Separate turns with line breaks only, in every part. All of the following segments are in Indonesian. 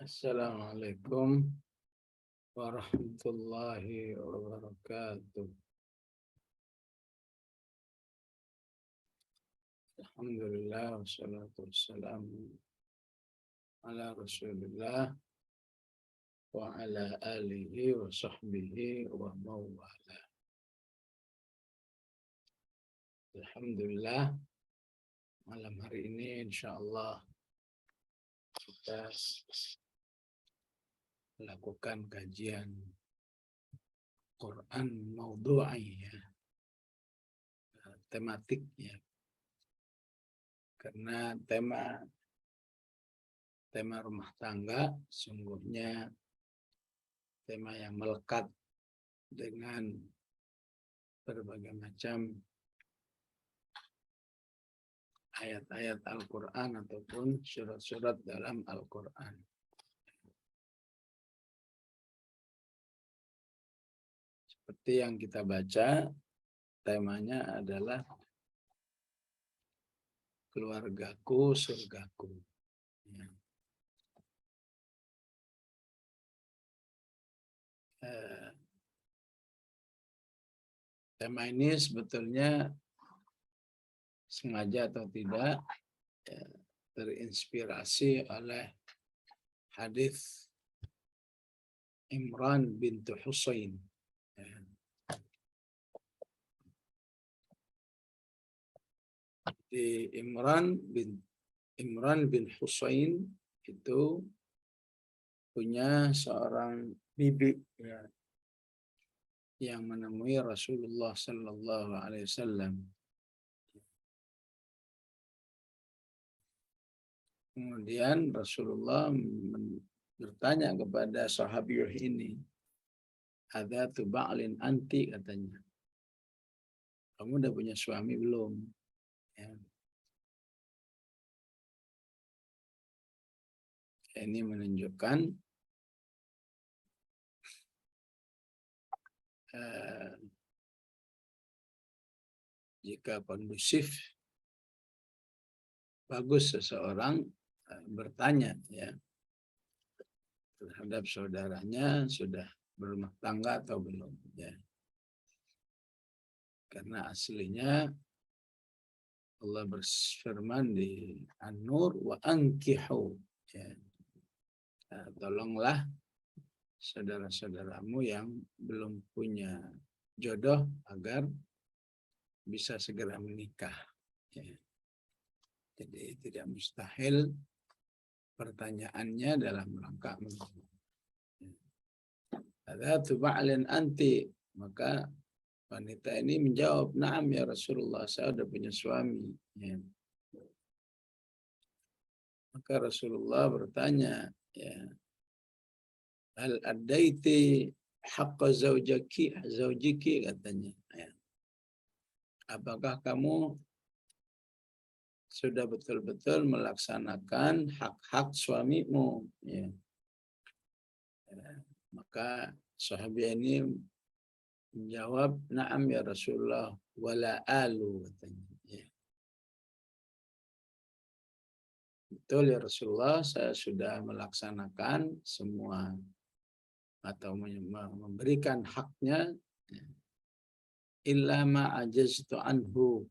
Assalamualaikum warahmatullahi wabarakatuh. Alhamdulillah wassalatu wassalamu ala Rasulillah wa ala alihi wa sahbihi wa mawala. Alhamdulillah malam hari ini insyaallah kita melakukan kajian Quran maudhu'i ya, tematiknya. Karena tema rumah tangga sungguhnya tema yang melekat dengan berbagai macam ayat-ayat Al-Quran ataupun surat-surat dalam Al-Quran. Seperti yang kita baca, temanya adalah keluargaku, surgaku. Ya. Tema ini sebetulnya sengaja atau tidak terinspirasi oleh hadis Imran bintu Husain. Di Imran bin Husain itu punya seorang bibi ya, yang menemui Rasulullah Sallallahu Alaihi Wasallam. Kemudian Rasulullah bertanya kepada sahabiah ini, ada tu ba'lin anti, katanya, kamu udah punya suami belum? Ya. Ini menunjukkan jika kondusif, bagus seseorang bertanya ya terhadap saudaranya sudah berumah tangga atau belum ya. Karena aslinya Allah berfirman di An-Nur, wa ankihu ya. Tolonglah saudara-saudaramu yang belum punya jodoh agar bisa segera menikah ya. Jadi tidak mustahil pertanyaannya dalam rangka menikah. Ada tu ba'lin anti, maka wanita ini menjawab, "Na'am ya Rasulullah, saya sudah punya suami." Ya. Maka Rasulullah bertanya, ya, hal addaiti haqqa zaujiki, katanya. Ya. Apakah kamu sudah betul-betul melaksanakan hak-hak suamimu? Ya. Ya. Maka sahabat ini menjawab, na'am ya Rasulullah, wala alu, katanya. Ya. Betul ya Rasulullah, saya sudah melaksanakan semua atau memberikan haknya, illa ma ajaztu anhu,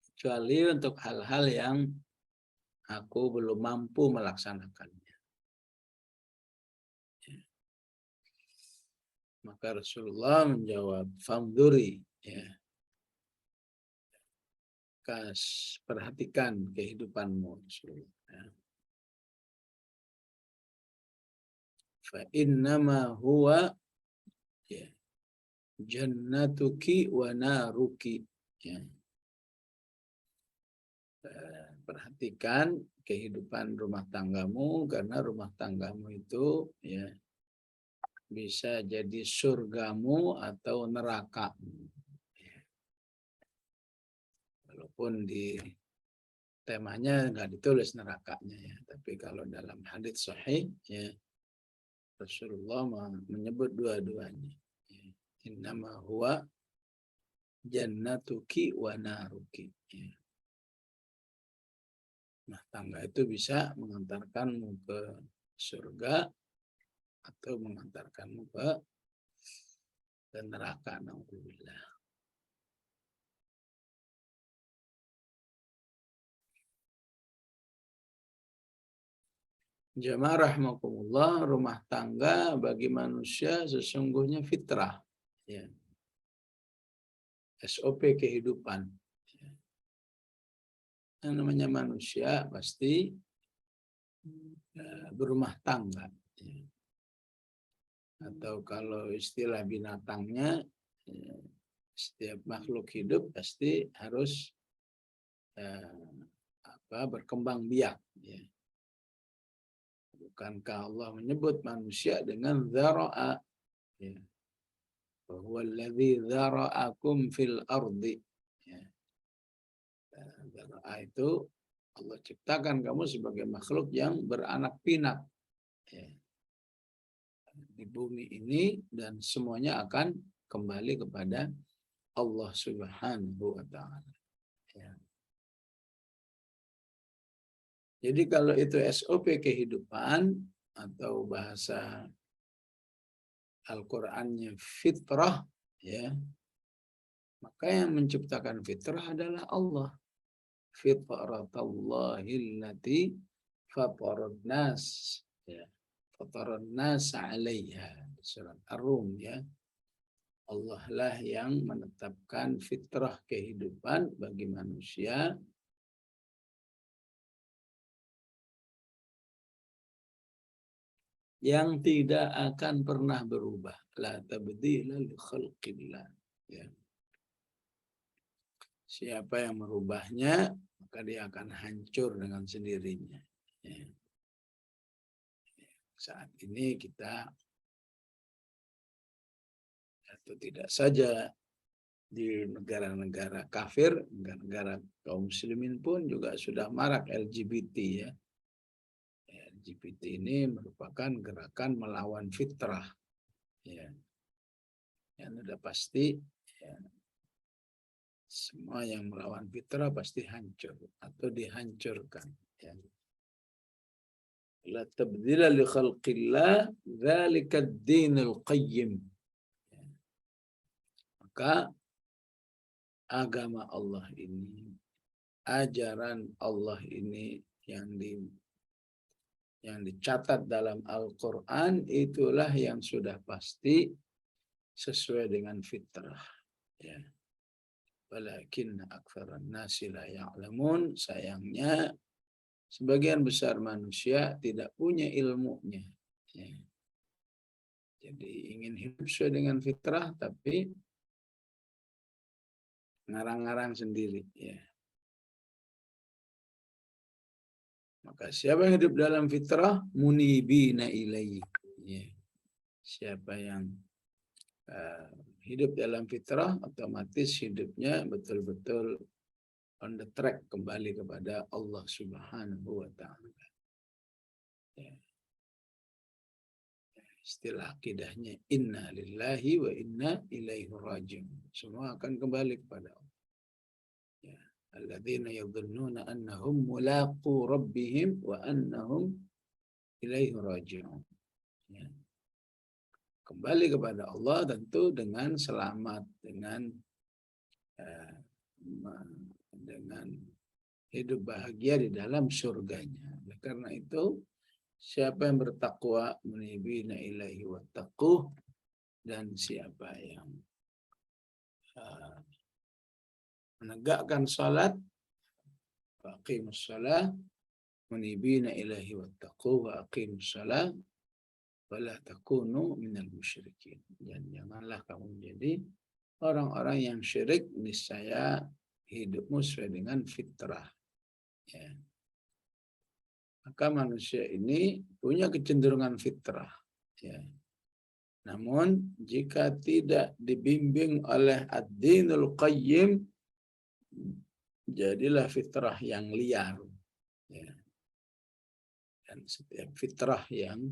kecuali untuk hal-hal yang aku belum mampu melaksanakannya. Ya. Maka Rasulullah menjawab, famduri, ya, perhatikan kehidupanmu, Rasulullah. Ya. Fa innama huwa, ya, jannatuki wa naruki. Ya. Perhatikan kehidupan rumah tanggamu, karena rumah tanggamu itu ya bisa jadi surgamu atau nerakamu. Ya. Walaupun di temanya nggak ditulis nerakanya ya, tapi kalau dalam hadits sahih ya Rasulullah menyebut dua-duanya. Ya. Innama huwa jannatuki wa naruki. Ya. Rumah tangga itu bisa mengantarkanmu ke surga atau mengantarkanmu ke neraka. Naudzubillah. Jamaah rahmakumullah, rumah tangga bagi manusia sesungguhnya fitrah. Ya. SOP kehidupan. Yang namanya manusia pasti berumah tangga. Ya. Atau kalau istilah binatangnya, setiap makhluk hidup pasti harus berkembang biak. Ya. Bukankah Allah menyebut manusia dengan dzara'a? Ya. Huwallazi dzara'akum fil ardi. Ya. Dzara'a itu Allah ciptakan kamu sebagai makhluk yang beranak pinak. Ya. Di bumi ini, dan semuanya akan kembali kepada Allah Subhanahu wa Ta'ala. Ya. Jadi kalau itu SOP kehidupan atau bahasa Al-Qur'annya fitrah, ya, maka yang menciptakan fitrah adalah Allah. Fitratallahi fataran nas, ya. Fataran nas 'alaiha, surat Ar-Rum, ya. Allah lah yang menetapkan fitrah kehidupan bagi manusia yang tidak akan pernah berubah. La tabdila li khalqillah. Ya. Siapa yang merubahnya, maka dia akan hancur dengan sendirinya. Ya. Saat ini kita, atau tidak saja di negara-negara kafir, negara-negara kaum muslimin pun juga sudah marak LGBT, ya. LGBT ini merupakan gerakan melawan fitrah. Ya. Yang sudah pasti, ya, semua yang melawan fitrah pasti hancur atau dihancurkan. Ya. La tabdila li khalqillah dzalika ad-dinul qayyim. Ya. Maka agama Allah ini, ajaran Allah ini yang dicatat dalam Al-Quran, itulah yang sudah pasti sesuai dengan fitrah. Ya. Walakin aktsaran nasi la ya'lamun. Sayangnya sebagian besar manusia tidak punya ilmunya. Ya. Jadi ingin hidup sesuai dengan fitrah, tapi ngarang-ngarang sendiri. Ya. Maka siapa yang hidup dalam fitrah, munibina ilaihi. Ya. Siapa yang hidup dalam fitrah, otomatis hidupnya betul-betul on the track kembali kepada Allah Subhanahu wa Ta'ala. Ya. Istilah akidahnya inna lillahi wa inna ilaihi raji'un. Semua akan kembali kepada Allah. Ya. Alladzina yadhunnuna annahum mulaqu rabbihim wa annahum ilaihi raji'un. Ya. Kembali kepada Allah tentu dengan selamat, dengan hidup bahagia di dalam surganya. Karena itu, siapa yang bertakwa, munibina ilaihi wattaquh, dan siapa yang menegakkan salat, aqimus shalah, munibina ilaihi wattaquh wa aqimus shalah, wala takunu minal musyrikin. Dan janganlah kamu menjadi orang-orang yang syirik, niscaya hidupmu sesuai dengan fitrah. Ya. Maka manusia ini punya kecenderungan fitrah. Ya. Namun jika tidak dibimbing oleh ad-dinul qayyim, jadilah fitrah yang liar. Ya. Dan setiap fitrah yang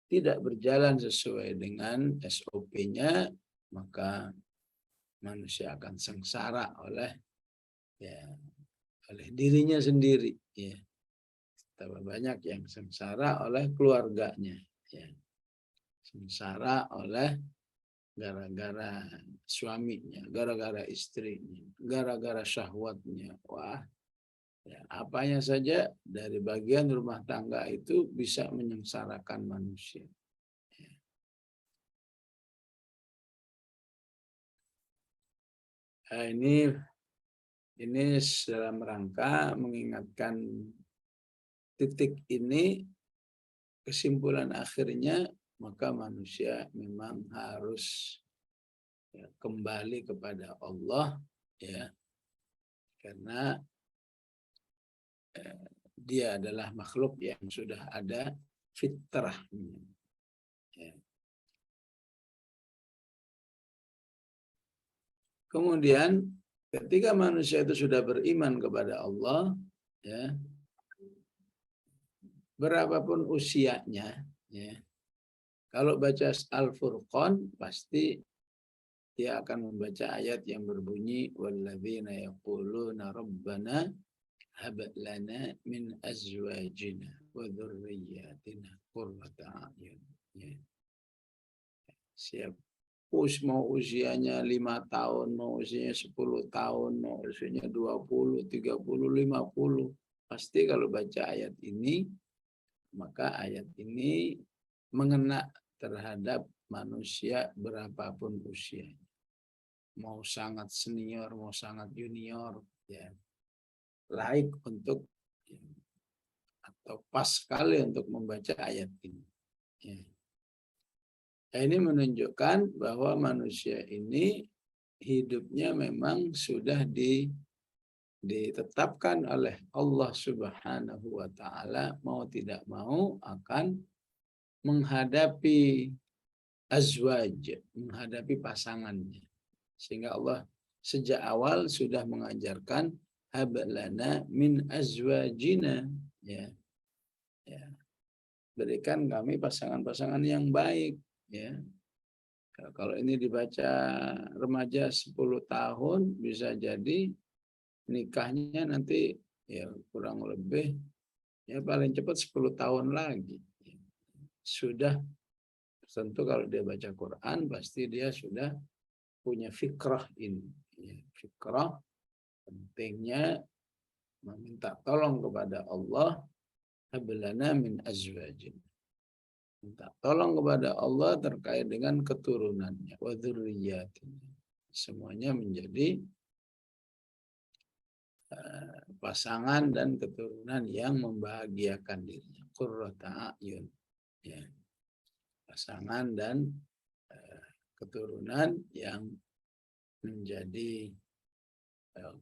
tidak berjalan sesuai dengan SOP-nya, maka manusia akan sengsara oleh dirinya sendiri. Ya. Tambah banyak yang sengsara oleh keluarganya. Ya. Sengsara oleh gara-gara suaminya, gara-gara istrinya, gara-gara syahwatnya. Wah, ya, apanya saja dari bagian rumah tangga itu bisa menyengsarakan manusia. Ya. Nah, ini dalam rangka mengingatkan titik ini, kesimpulan akhirnya maka manusia memang harus ya, kembali kepada Allah, ya, karena dia adalah makhluk yang sudah ada fitrahnya. Ya. Kemudian ketika manusia itu sudah beriman kepada Allah, ya, berapapun usianya, ya, kalau baca Al-Furqan pasti dia akan membaca ayat yang berbunyi walladzina yaquluna rabbana hab lana min azwajina wa dzurriyyatina qurrata a'yun. Ya. Siap. Mau usianya 5 tahun, mau usianya 10 tahun, mau usianya 20, 30, 50. Pasti kalau baca ayat ini, maka ayat ini mengena terhadap manusia berapapun usianya. Mau sangat senior, mau sangat junior, ya, laik untuk ya, atau pas sekali untuk membaca ayat ini. Ya. Ini menunjukkan bahwa manusia ini hidupnya memang sudah ditetapkan oleh Allah Subhanahu wa taala, mau tidak mau akan menghadapi azwaj, menghadapi pasangannya. Sehingga Allah sejak awal sudah mengajarkan hablana min azwajina, ya. Ya. Berikan kami pasangan-pasangan yang baik, ya. Kalau ini dibaca remaja 10 tahun, bisa jadi nikahnya nanti ya kurang lebih ya paling cepat 10 tahun lagi. Sudah tentu kalau dia baca Quran pasti dia sudah punya fikrah ini. Ya, fikrah pentingnya meminta tolong kepada Allah, hablana min azwajin. Minta tolong kepada Allah terkait dengan keturunannya, wa dzurriyyatina. Semuanya menjadi pasangan dan keturunan yang membahagiakan dirinya. Qurrata a'yun. Ya. Pasangan dan keturunan yang menjadi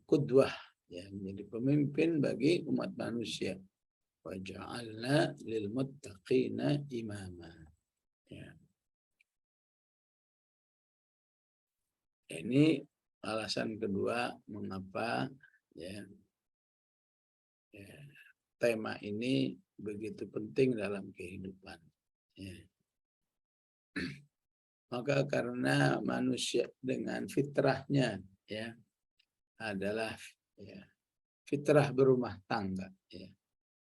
qudwah, ya, menjadi pemimpin bagi umat manusia. Wa ja'alna lil muttaqina imama. Ya. Ini alasan kedua mengapa ya, ya, tema ini begitu penting dalam kehidupan. Ya. Maka karena manusia dengan fitrahnya ya adalah ya, fitrah berumah tangga. Ya.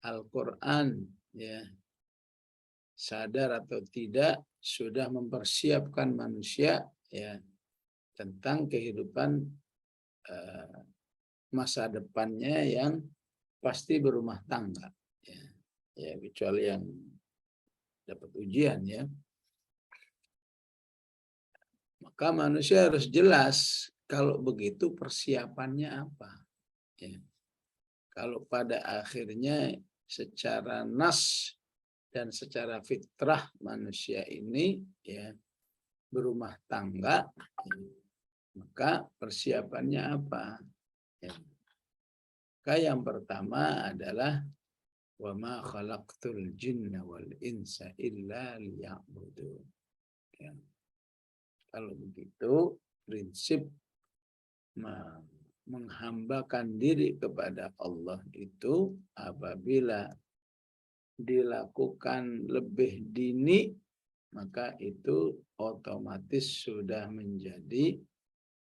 Al-Quran ya sadar atau tidak sudah mempersiapkan manusia ya tentang kehidupan masa depannya yang pasti berumah tangga. Ya, ya kecuali yang dapat ujian ya. Maka manusia harus jelas kalau begitu persiapannya apa. Ya. Kalau pada akhirnya secara nas dan secara fitrah manusia ini ya berumah tangga, maka persiapannya apa? Ya. Maka yang pertama adalah wa ma khalaqtul jinna wal insa illa liya'budun. Ya. Kalau begitu prinsip menghambakan diri kepada Allah itu apabila dilakukan lebih dini, maka itu otomatis sudah menjadi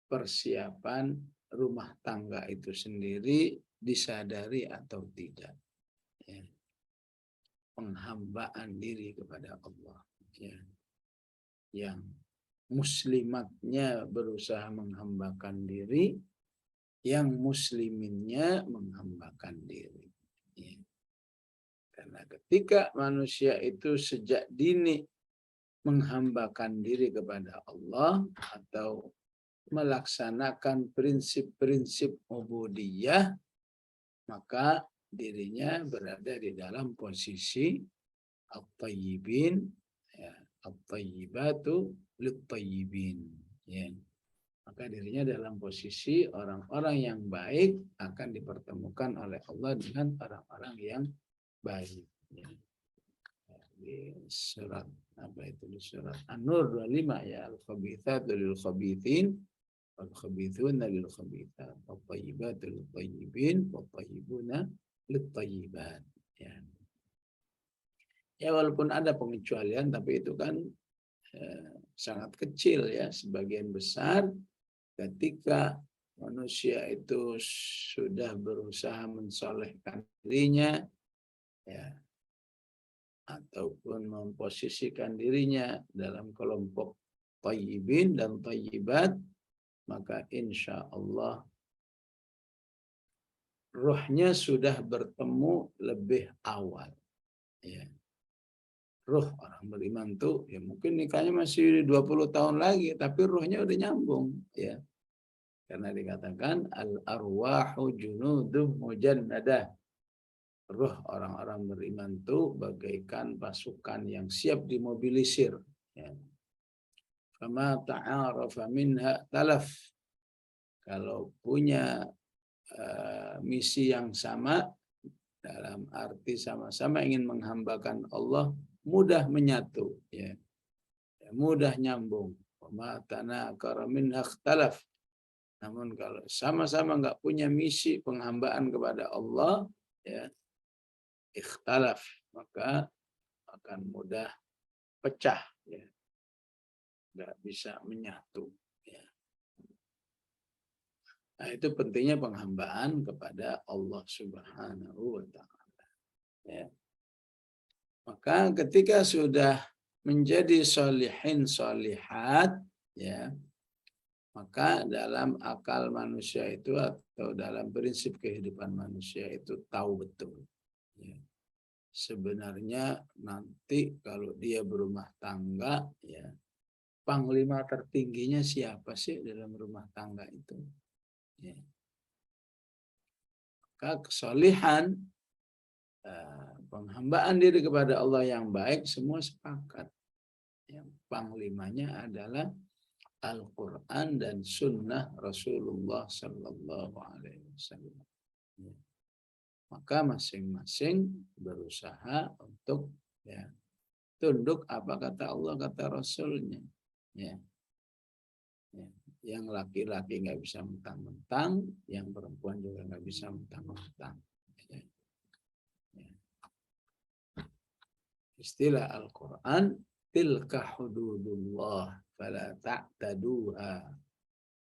persiapan rumah tangga itu sendiri, disadari atau tidak. Ya. penghambaan diri kepada Allah, ya. Yang muslimatnya berusaha menghambakan diri, yang musliminnya menghambakan diri, ya. Karena ketika manusia itu sejak dini menghambakan diri kepada Allah atau melaksanakan prinsip-prinsip ubudiyah, maka dirinya berada di dalam posisi at-tayyibin, ya, at-tayyibatu lit-tayyibin, ya. Maka dirinya dalam posisi orang-orang yang baik akan dipertemukan oleh Allah dengan orang-orang yang baik, ya. Di surat apa itu, di surat An-Nur 25, ya, al-khabithatu lil-khabithin wal-khabithuna lil-khabithat wat-tayyibatu lil-tayyibin wat-tayyibuna lit-tayyibat, ya. Ya, walaupun ada pengecualian, tapi itu kan sangat kecil, ya. Sebagian besar ketika manusia itu sudah berusaha mensolehkan dirinya, ya, ataupun memposisikan dirinya dalam kelompok tayyibin dan tayyibat, maka insya Allah ruhnya sudah bertemu lebih awal, ya. Ruh orang beriman tuh ya mungkin nikahnya masih 20 tahun lagi, tapi ruhnya udah nyambung, ya. Karena dikatakan al-arwahu junudum mujannadah. Ruh orang-orang beriman itu bagaikan pasukan yang siap dimobilisir, ya. Fama ta'arafa minha talaf. Kalau punya misi yang sama, dalam arti sama-sama ingin menghambakan Allah, mudah menyatu, ya. Mudah nyambung. Fama tanakara minha talaf. Namun kalau sama-sama nggak punya misi penghambaan kepada Allah, ya, ikhtalaf, maka akan mudah pecah, ya. Nggak bisa menyatu, ya. Nah, itu pentingnya penghambaan kepada Allah Subhanahu wa Ta'ala, ya. Maka ketika sudah menjadi sholihin sholihat, ya, maka dalam akal manusia itu atau dalam prinsip kehidupan manusia itu tahu betul, ya. Sebenarnya nanti kalau dia berumah tangga, ya, panglima tertingginya siapa sih dalam rumah tangga itu, ya. Maka kesolihan, penghambaan diri kepada Allah yang baik, semua sepakat, yang panglimanya adalah Al-Quran dan Sunnah Rasulullah Sallallahu Alaihi Wasallam. Maka masing-masing berusaha untuk, ya, tunduk apa kata Allah, kata Rasulnya, ya. Ya. Yang laki-laki nggak bisa mentang-mentang, yang perempuan juga nggak bisa mentang-mentang, ya. Ya. Istilah Al-Quran, tilka hududullah fala ta'taduha.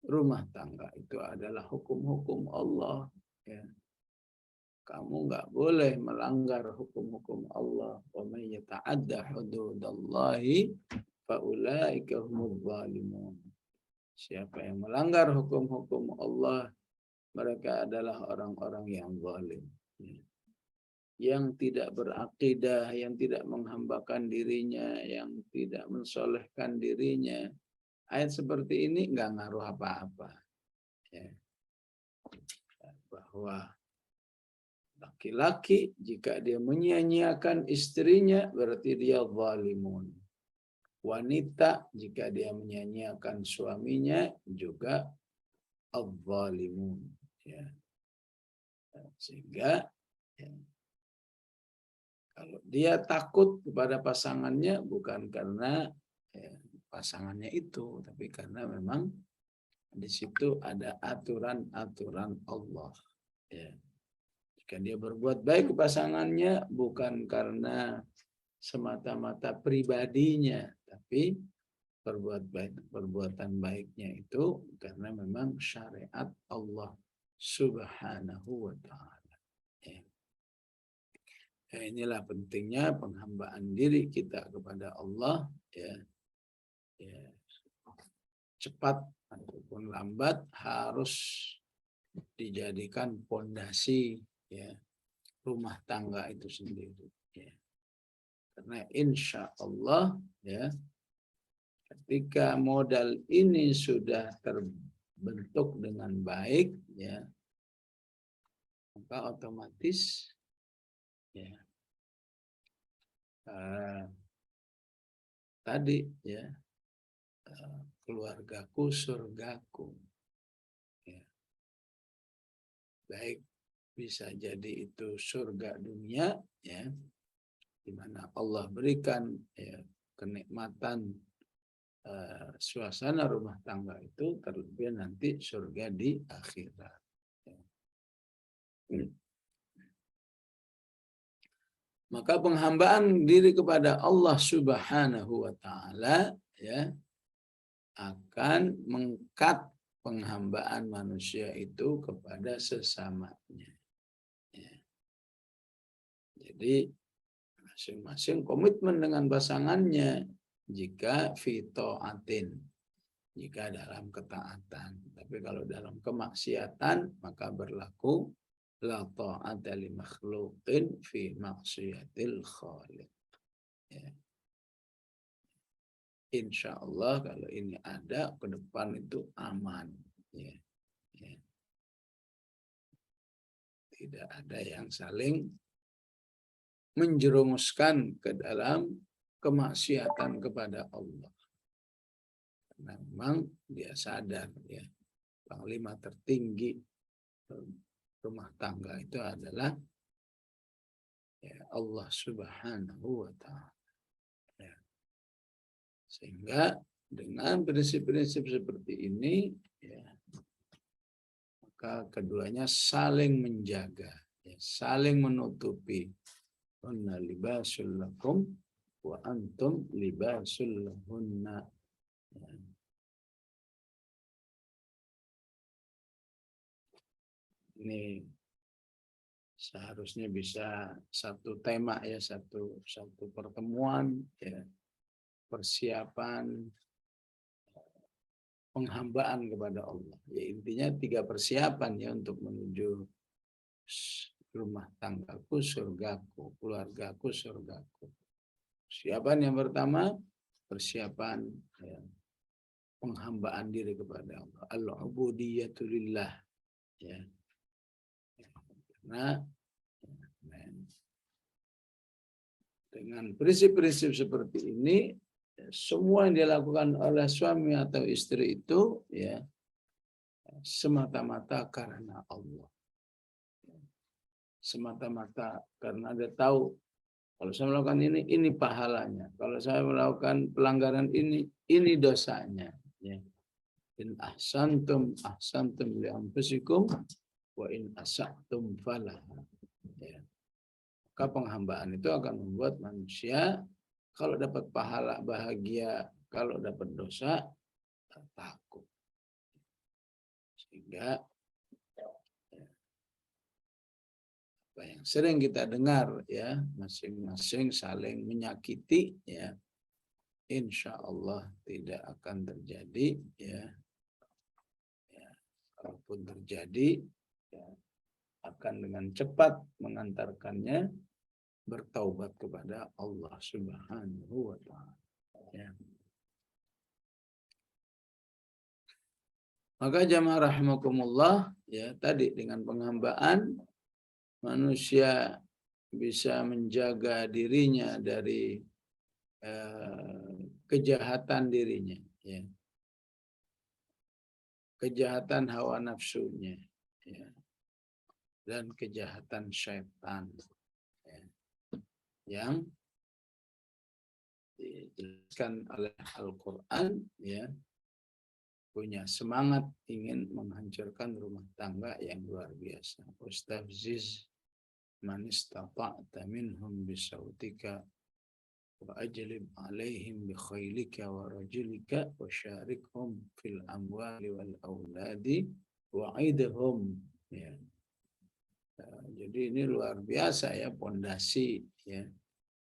Rumah tangga itu adalah hukum-hukum Allah, ya. Kamu nggak boleh melanggar hukum-hukum Allah. Wa may yata'adda hududallahi fa ulaika humudz zalimun. Siapa yang melanggar hukum-hukum Allah, mereka adalah orang-orang yang zalim, ya. Yang tidak berakidah, yang tidak menghambakan dirinya, yang tidak mensolehkan dirinya. Ayat seperti ini nggak ngaruh apa-apa, ya. Bahwa laki-laki jika dia menyia-nyiakan istrinya berarti dia zalimun. Wanita jika dia menyia-nyiakan suaminya juga az-zalimun, ya. Sehingga, ya, kalau dia takut kepada pasangannya bukan karena, ya, pasangannya itu, tapi karena memang di situ ada aturan-aturan Allah, ya. Jika dia berbuat baik ke pasangannya bukan karena semata-mata pribadinya, tapi perbuatan baiknya itu karena memang syariat Allah Subhanahu wa Ta'ala, ya. Ya, inilah pentingnya penghambaan diri kita kepada Allah, ya, ya, cepat ataupun lambat harus dijadikan pondasi, ya, rumah tangga itu sendiri. Ya. Karena insya Allah, ya, ketika modal ini sudah terbentuk dengan baik, ya, maka otomatis, ya, tadi, ya, keluargaku surgaku, ya. Baik bisa jadi itu surga dunia, ya, di mana Allah berikan, ya, kenikmatan suasana rumah tangga itu, terlebih nanti surga di akhirat. Ya. Maka penghambaan diri kepada Allah Subhanahu wa taala, ya, akan mengkat penghambaan manusia itu kepada sesamanya. Ya. Jadi masing-masing komitmen dengan pasangannya jika fitaatin, jika dalam ketaatan. Tapi kalau dalam kemaksiatan maka berlaku la ta'ata li makhluqin fi maksiatil khaliq. Ya. Insya Allah kalau ini ada ke depan itu aman. Ya. Ya. Tidak ada yang saling menjerumuskan ke dalam kemaksiatan kepada Allah. Karena memang dia sadar, ya, panglima tertinggi rumah tangga itu adalah, ya, Allah Subhanahu wa taala. Ya. Sehingga dengan prinsip-prinsip seperti ini, ya, maka keduanya saling menjaga, ya, saling menutupi. Hunna libasul lakum wa antum libasul lahunna. Ya. Ini seharusnya bisa satu tema, ya, satu pertemuan, ya, persiapan penghambaan kepada Allah. Ya, intinya 3 persiapan, ya, untuk menuju rumah tanggaku surgaku, keluargaku surgaku. Persiapan yang pertama, persiapan, ya, penghambaan diri kepada Allah. Al-ubudiyatu lillah, ya. Karena dengan prinsip-prinsip seperti ini, semua yang dilakukan oleh suami atau istri itu, ya, semata-mata karena Allah. Semata-mata karena dia tahu kalau saya melakukan ini pahalanya. Kalau saya melakukan pelanggaran ini dosanya. Ya. In ahsantum li anfusikum wa in asa'tum falaha. Ya. Maka penghambaan itu akan membuat manusia kalau dapat pahala bahagia, kalau dapat dosa takut. Sehingga apa yang sering kita dengar, ya, masing-masing saling menyakiti, ya, insya Allah tidak akan terjadi, ya. Ya, kalaupun terjadi, ya, akan dengan cepat mengantarkannya bertaubat kepada Allah Subhanahu wa taala. Ya. Maka jamaah rahimakumullah, ya, tadi dengan penghambaan manusia bisa menjaga dirinya dari kejahatan dirinya, ya. Kejahatan hawa nafsunya, ya, dan kejahatan syaitan, ya, yang dijelaskan oleh Al-Quran, ya, punya semangat ingin menghancurkan rumah tangga yang luar biasa. Ustafziz man istata'ta minhum bisautika wa ajlib alaihim bi khailika wa rajulika wa syarikhum fil amwali wal auladi wa aidhum, ya. Jadi ini luar biasa ya pondasi ya.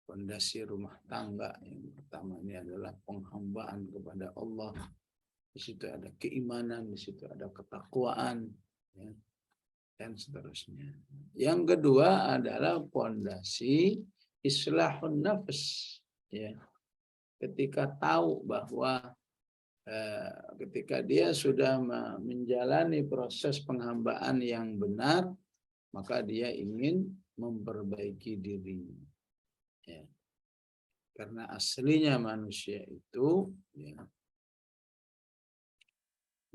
Pondasi rumah tangga yang pertama ini adalah penghambaan kepada Allah. Di situ ada keimanan, di situ ada ketakwaan, ya, dan seterusnya. Yang kedua adalah pondasi islahun nafs. Ya. Ketika tahu bahwa ketika dia sudah menjalani proses penghambaan yang benar, maka dia ingin memperbaiki diri. Ya. Karena aslinya manusia itu ya,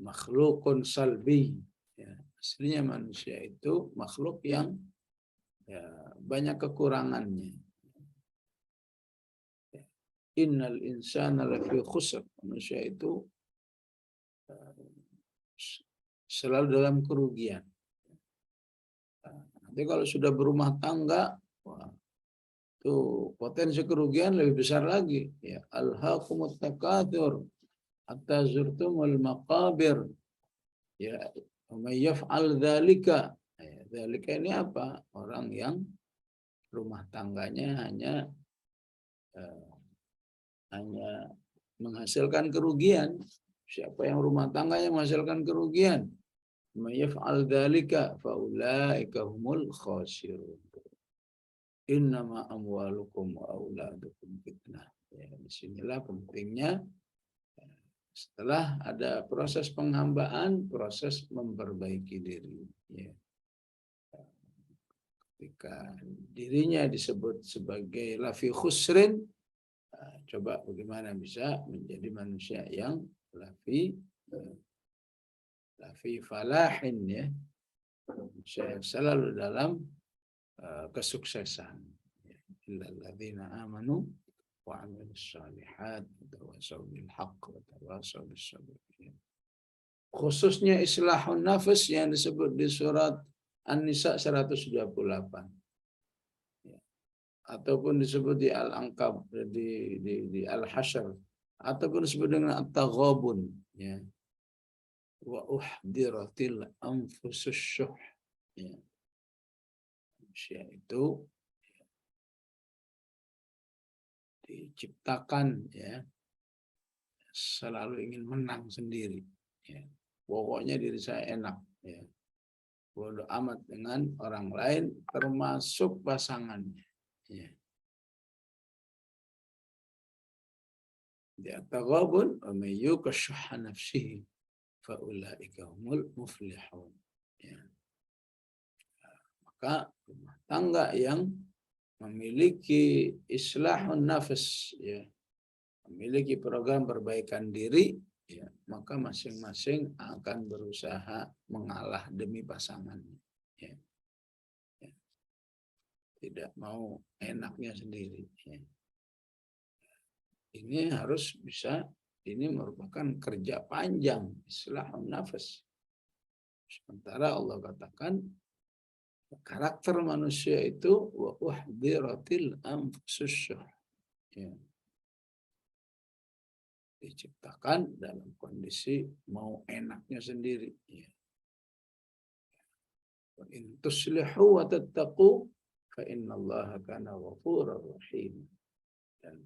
makhlukun salbi. Ya. Aslinya manusia itu makhluk yang ya, banyak kekurangannya. Ya. Innal insana lafi khusr. Manusia itu selalu dalam kerugian. Nanti kalau sudah berumah tangga, wah, itu potensi kerugian lebih besar lagi. Ya, alhaqumut takatsur hatta zurtumul maqabir. Ya, may yaf'al dzalika. Ya, dzalika ini apa? Orang yang rumah tangganya hanya menghasilkan kerugian. Siapa yang rumah tangganya menghasilkan kerugian? May yaf'al dzalika faulaika humul khasirun. Innama amwalukum wa auladukum fitnah. Ya, disinilah pentingnya setelah ada proses penghambaan, proses memperbaiki diri. Ya. Ketika dirinya disebut sebagai lafi khusrin, coba bagaimana bisa menjadi manusia yang lafi falahin, ya. Saya selalu dalam kesuksesan. Illalladzina amanu wa 'amilus shalihat wa tawassaw bil haqq wa tawassaw bis sabr. Khususnya islahun nafs yang disebut di surat An-Nisa 128. Ataupun disebut di Al-Ankab, di Al-Hasyr, ataupun disebut dengan At-Taghabun, ya. Wa uhdiratil anfusus syuh. Ya. Manusia itu diciptakan ya selalu ingin menang sendiri. Ya. Pokoknya diri saya enak. Ya. Bodoh amat dengan orang lain, termasuk pasangannya. Ya. Dia taghabun wa may yukashsha nafsihi fa ulaika humul muflihun. Ya. Maka rumah tangga yang memiliki islahun nafs, ya, memiliki program perbaikan diri, ya, maka masing-masing akan berusaha mengalah demi pasangannya. Ya. Ya. Tidak mau enaknya sendiri. Ya. Ini harus bisa, ini merupakan kerja panjang, islahun nafs. Sementara Allah katakan, karakter manusia itu wa uhdiratil anfusus syuh. Ya. Diciptakan dalam kondisi mau enaknya sendiri. Ya. In tuslihu wa tattaqu fa innallaha kana ghafurur rahim. Dan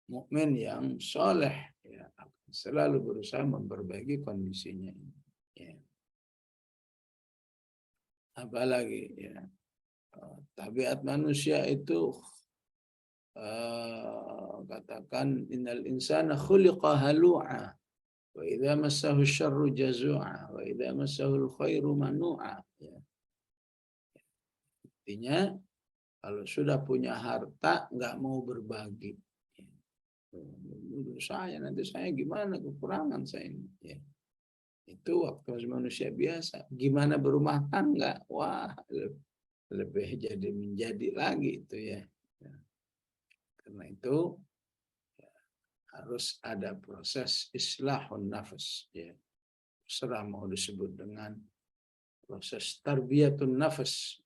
mukmin yang soleh ya, akan selalu berusaha memperbaiki kondisinya ini. Ya. Apalagi ya, tabiat manusia itu katakan innal insana khuliqa halu'a wa idza massahu syarru jazu'a wa idza massahu khairu manu'a. Ya. Artinya kalau sudah punya harta nggak mau berbagi. Saya nanti saya gimana, kekurangan saya ini. Ya. Itu waktu manusia biasa. Gimana berumah tangga? Wah, lebih jadi menjadi lagi itu ya. Karena itu ya, harus ada proses islahun nafs. Ya. Serah mau disebut dengan proses tarbiyatun nafs,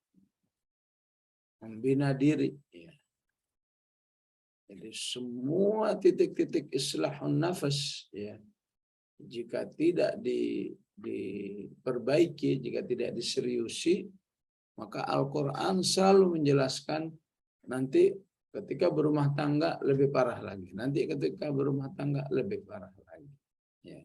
membina diri. Ya. Jadi semua titik-titik islahun nafs, ya, jika tidak diperbaiki, jika tidak diseriusi, maka Al-Quran selalu menjelaskan nanti ketika berumah tangga lebih parah lagi. Nanti ketika berumah tangga lebih parah lagi. Ya.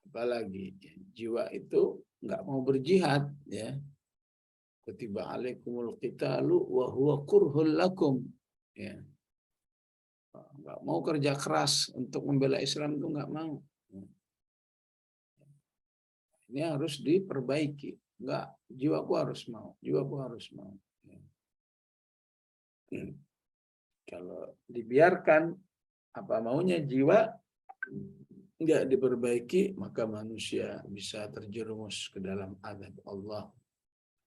Apalagi ya, jiwa itu nggak mau berjihad, ya. Kutiba alaikumul qitalu wa huwa kurhul lakum. Ya. Nggak mau kerja keras untuk membela Islam itu nggak mau. Ini harus diperbaiki. Nggak, jiwaku harus mau. Jiwaku harus mau. Ya. Kalau dibiarkan apa maunya jiwa nggak diperbaiki, maka manusia bisa terjerumus ke dalam azab Allah.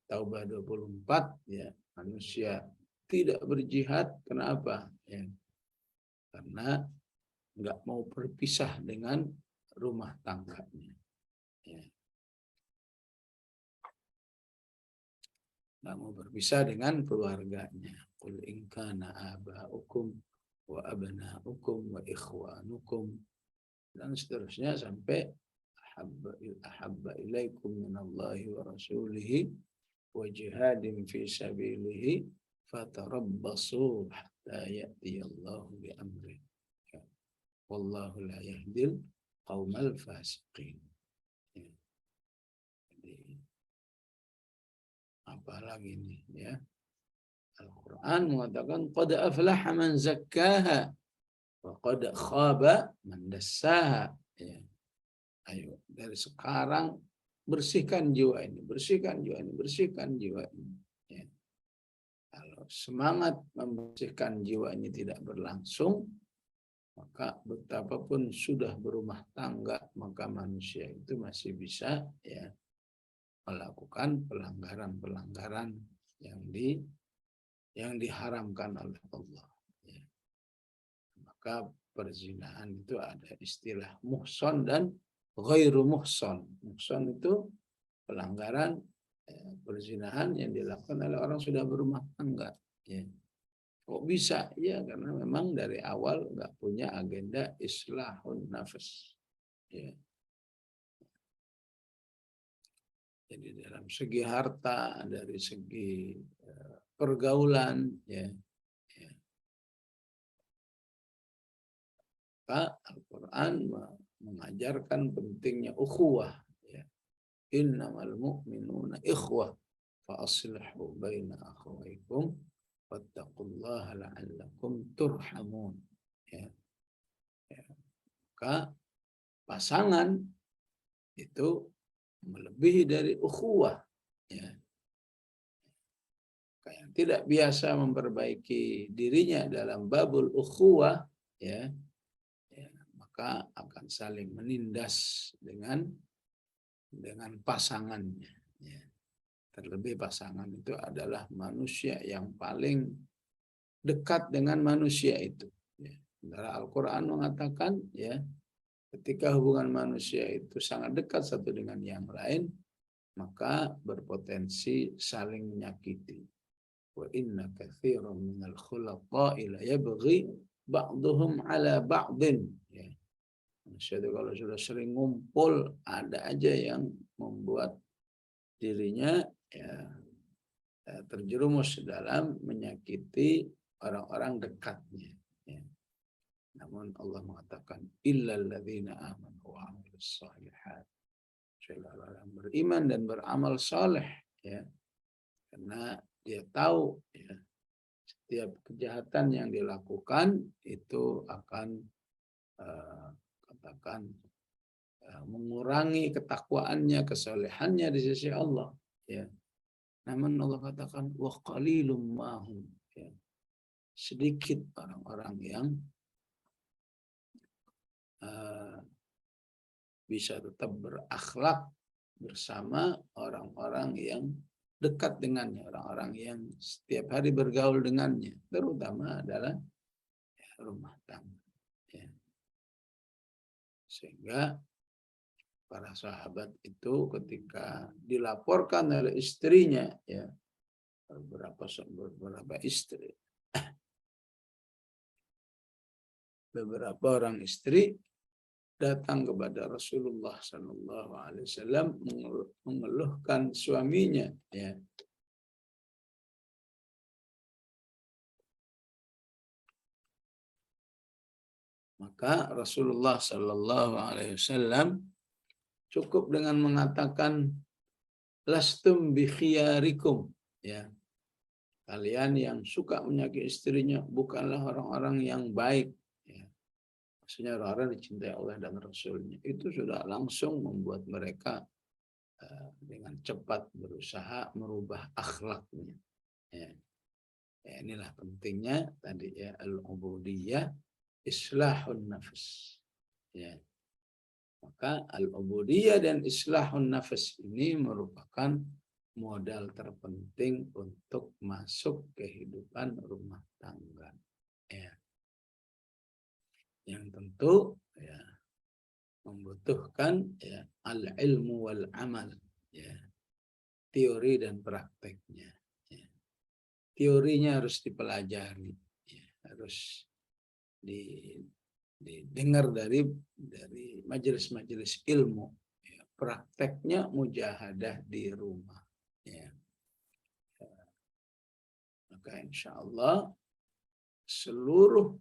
Taubah 24, ya, manusia tidak berjihad. Kenapa? Ya, karena nggak mau berpisah dengan rumah tangganya. Ya. Nggak mau berpisah dengan keluarganya. Qul in kana aba'ukum wa abna'ukum wa ikhwanukum, dan seterusnya sampai ahabba ilaikum minallahi wa rasulihi wa jihadin fi sabilihi fatarabbasu hatta ya'tiyallahu bi amri. Wallahu la yahdil qaumal fasiqin. Ya. Jadi apalagi ini, ya. Al-Quran mengatakan qad aflaha man zakkaha wa qad khaba man dassaha. Ya. Ayo dari sekarang bersihkan jiwa ini, bersihkan jiwa ini, bersihkan jiwa ini. Ya. Kalau semangat membersihkan jiwa ini tidak berlangsung, maka betapapun sudah berumah tangga, maka manusia itu masih bisa, ya, melakukan pelanggaran-pelanggaran yang diharamkan oleh Allah. Ya. Maka perzinahan itu ada istilah muhson dan ghairu muhson. Muhson itu pelanggaran perzinahan yang dilakukan oleh orang sudah berumah tangga. Ya. Kok bisa? Ya karena memang dari awal nggak punya agenda islahun nafas. Ya. Jadi dalam segi harta, dari segi pergaulan, ya. Maka Al-Quran mengajarkan pentingnya ukhuwah. Ya. Innamal mu'minuna ikhwah fa aslihu baina akhawaykum wattaqullaha la'allakum turhamun. Ya. Ya. Maka pasangan itu melebihi dari ukhuwah. Ya. Yang tidak biasa memperbaiki dirinya dalam babul ukhuwah, ya, maka akan saling menindas dengan pasangannya. Ya. Terlebih pasangan itu adalah manusia yang paling dekat dengan manusia itu. Ya. Al-Quran mengatakan, ya, ketika hubungan manusia itu sangat dekat satu dengan yang lain, maka berpotensi saling menyakiti. Wa inna katsiran minal khulata'i la yabghi ba'dhum 'ala ba'din. Ya. Manusia itu kalau sudah sering ngumpul, ada aja yang membuat dirinya, ya, terjerumus dalam menyakiti orang-orang dekatnya. Ya. Namun Allah mengatakan illal ladzina amanu wa 'amilus shalihat. Orang beriman dan beramal saleh, ya. Karena dia tahu, ya, setiap kejahatan yang dilakukan itu akan katakan mengurangi ketakwaannya, kesolehannya di sisi Allah. Ya. Namun Allah katakan wa qalilum mahum. Ya. Sedikit orang-orang yang bisa tetap berakhlak bersama orang-orang yang dekat dengannya, orang-orang yang setiap hari bergaul dengannya, terutama adalah rumah tangga. Ya. Sehingga para sahabat itu ketika dilaporkan oleh istrinya, ya, beberapa istri, beberapa orang istri datang kepada Rasulullah Sallallahu Alaihi Wasallam mengeluhkan suaminya, ya. Maka Rasulullah Sallallahu Alaihi Wasallam cukup dengan mengatakan lastum bi khiyarikum, ya. Kalian yang suka menyakiti istrinya bukanlah orang-orang yang baik, ya. Maksudnya orang-orang dicintai Allah dan Rasulnya. Itu sudah langsung membuat mereka dengan cepat berusaha merubah akhlaknya. Ya. Ya, inilah pentingnya tadi ya, al-ubudiyah islahun nafs. Ya. Maka al-ubudiyah dan islahun nafs ini merupakan modal terpenting untuk masuk kehidupan rumah tangga. Ya. Yang tentu ya membutuhkan ya al-ilmu wal amal, ya. Teori dan prakteknya. Ya. Teorinya harus dipelajari, ya. Harus didengar dari majelis-majelis ilmu. Ya. Prakteknya mujahadah di rumah. Ya. Maka insya Allah seluruh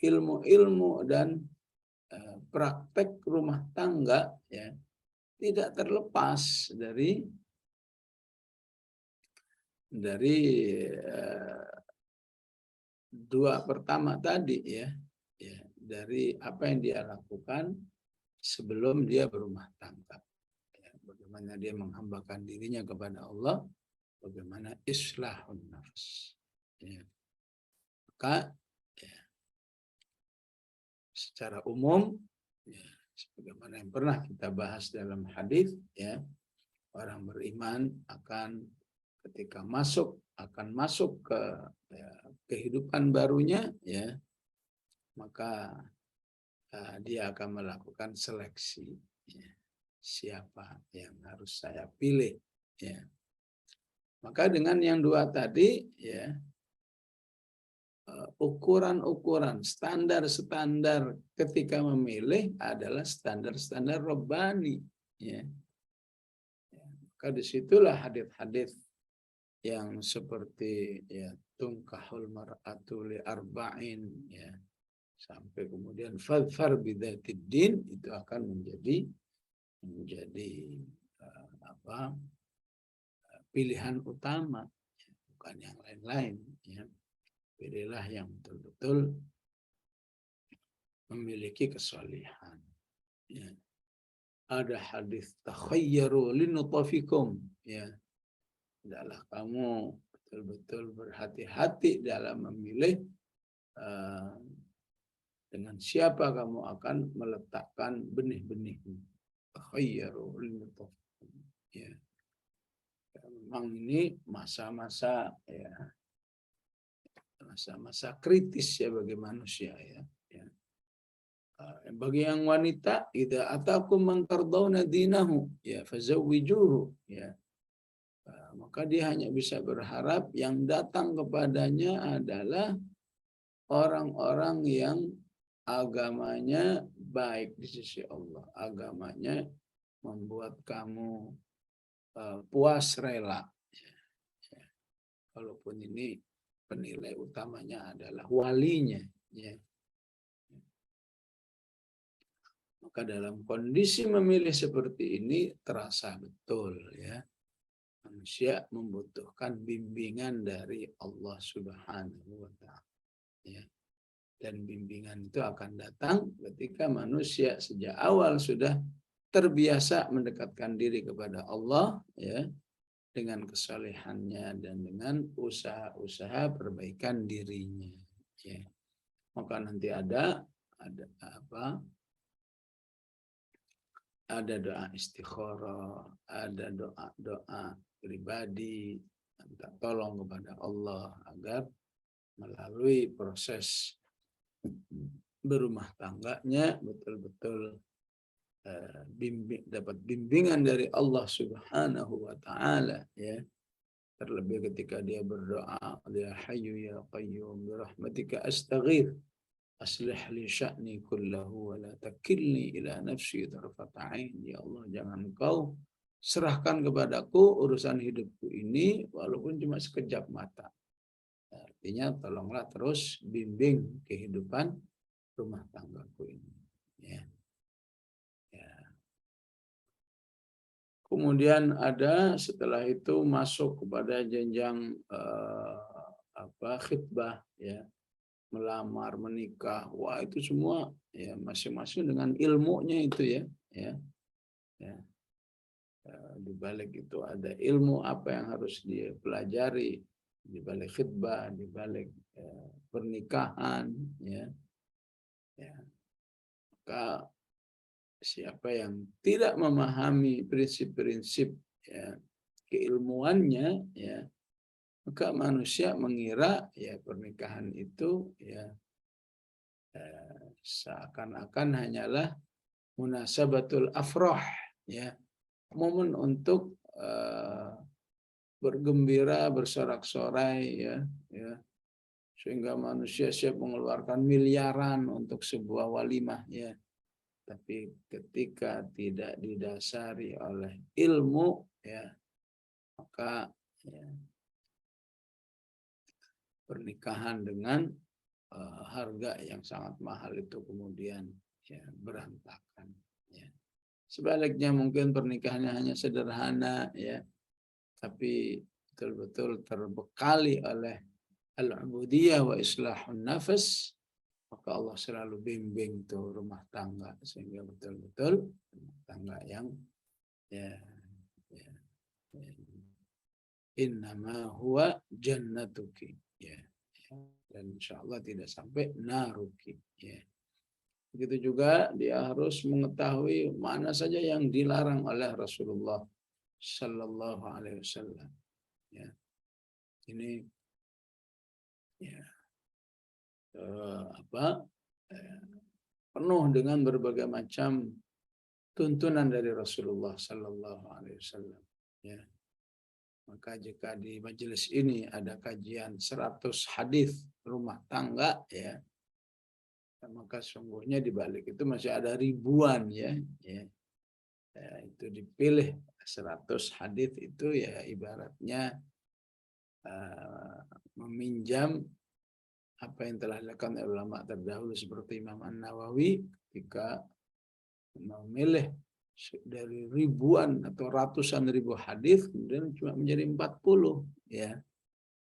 ilmu-ilmu dan praktek rumah tangga ya tidak terlepas dari dua pertama tadi ya, ya, dari apa yang dia lakukan sebelum dia berumah tangga, ya, bagaimana dia menghambakan dirinya kepada Allah, bagaimana islahun nafs, ya. Maka ya, secara umum ya, sebagaimana yang pernah kita bahas dalam hadis ya, orang beriman akan ketika akan masuk ke ya, kehidupan barunya ya, maka dia akan melakukan seleksi ya, siapa yang harus saya pilih ya. Maka dengan yang dua tadi ya, ukuran-ukuran standar-standar ketika memilih adalah standar-standar Rabbani ya. Maka disitulah hadits-hadits yang seperti ya tungkahul mar'atu li arba'in ya, sampai kemudian fadfar bidzatid din, itu akan menjadi pilihan utama ya, bukan yang lain-lain ya. Pilihlah yang betul-betul memiliki kesalehan ya. Ada hadis takhayyaru linutafikum ya, adalah kamu betul-betul berhati-hati dalam memilih dengan siapa kamu akan meletakkan benih-benihmu. Takhayyaru linutafikum ya. Memang ini masa-masa ya, masa-masa kritis ya bagi manusia ya. Bagi yang wanita, idza atakum man tardawna dinahu ya fazawwijuhu ya. Maka dia hanya bisa berharap yang datang kepadanya adalah orang-orang yang agamanya baik di sisi Allah, agamanya membuat kamu puas rela. Ya. Walaupun ini penilai utamanya adalah walinya ya. Maka dalam kondisi memilih seperti ini terasa betul ya, manusia membutuhkan bimbingan dari Allah Subhanahu wa Ta'ala ya. Dan bimbingan itu akan datang ketika manusia sejak awal sudah terbiasa mendekatkan diri kepada Allah ya, dengan kesalehannya dan dengan usaha-usaha perbaikan dirinya ya. Maka nanti ada doa istikharah, ada doa pribadi, minta tolong kepada Allah agar melalui proses berumah tangganya betul-betul dapat bimbingan dari Allah Subhanahu wa Ta'ala ya. Terlebih ketika dia berdoa, ya Hayyu ya Qayyum bi rahmatika astaghith aslih li sya'ni kullahu wa la takilni ila nafsi tarfata ain. Ya Allah, jangan Engkau serahkan kepadaku urusan hidupku ini walaupun cuma sekejap mata. Artinya tolonglah terus bimbing kehidupan rumah tanggaku ini. Ya. Ya. Kemudian ada setelah itu masuk kepada jenjang khitbah, ya, melamar, menikah. Wah, itu semua ya masing-masing dengan ilmunya itu ya. Ya. Di balik itu ada ilmu apa yang harus dia pelajari, di balik khitbah, di balik pernikahan, ya. Maka siapa yang tidak memahami prinsip-prinsip, ya, keilmuannya, ya, maka manusia mengira ya pernikahan itu ya seakan-akan hanyalah munasabatul afrah, ya, momen untuk bergembira, bersorak-sorai, ya, sehingga manusia siap mengeluarkan miliaran untuk sebuah walimah, ya. Tapi ketika tidak didasari oleh ilmu, ya, maka ya, pernikahan dengan harga yang sangat mahal itu kemudian ya berantakan. Ya. Sebaliknya mungkin pernikahannya hanya sederhana, ya, tapi betul-betul terbekali oleh al-ubudiyah wa islahun nafas, maka Allah selalu bimbing tuh rumah tangga sehingga betul-betul rumah tangga yang ya, ya, ya. Innama huwa jannatuki, ya. Dan insya Allah tidak sampai naruki, ya. Begitu juga dia harus mengetahui mana saja yang dilarang oleh Rasulullah Sallallahu Alaihi Wasallam. Ya. Ini ya, penuh dengan berbagai macam tuntunan dari Rasulullah Sallallahu Alaihi Wasallam. Ya. Maka jika di majelis ini ada kajian 100 hadis rumah tangga, ya, maka sungguhnya di balik itu masih ada ribuan, ya. Itu dipilih 100 hadis itu ya ibaratnya meminjam apa yang telah dilakukan oleh ulama terdahulu seperti Imam An-Nawawi ketika memilih dari ribuan atau ratusan ribu hadis kemudian cuma menjadi 40, ya.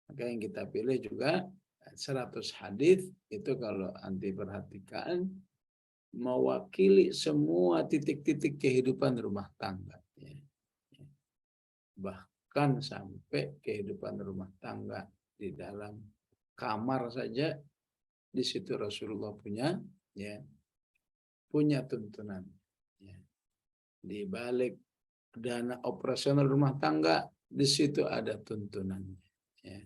Maka yang kita pilih juga 100 hadis itu kalau anti perhatikan mewakili semua titik-titik kehidupan rumah tangga, ya. Bahkan sampai kehidupan rumah tangga di dalam kamar saja di situ Rasulullah punya, ya, punya tuntunan, ya. Di balik dana operasional rumah tangga di situ ada tuntunannya, ya.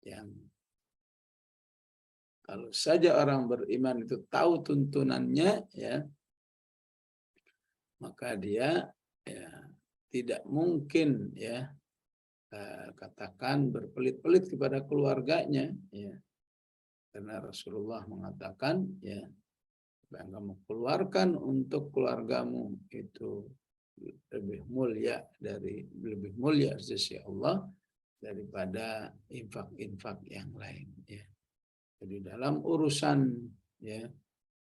Yang kalau saja orang beriman itu tahu tuntunannya, ya, maka dia ya tidak mungkin, ya, katakan berpelit-pelit kepada keluarganya, ya. Karena Rasulullah mengatakan, ya, yang kamu keluarkan untuk keluargamu itu lebih mulia di sisi Allah daripada infak-infak yang lain, ya. Jadi dalam urusan, ya,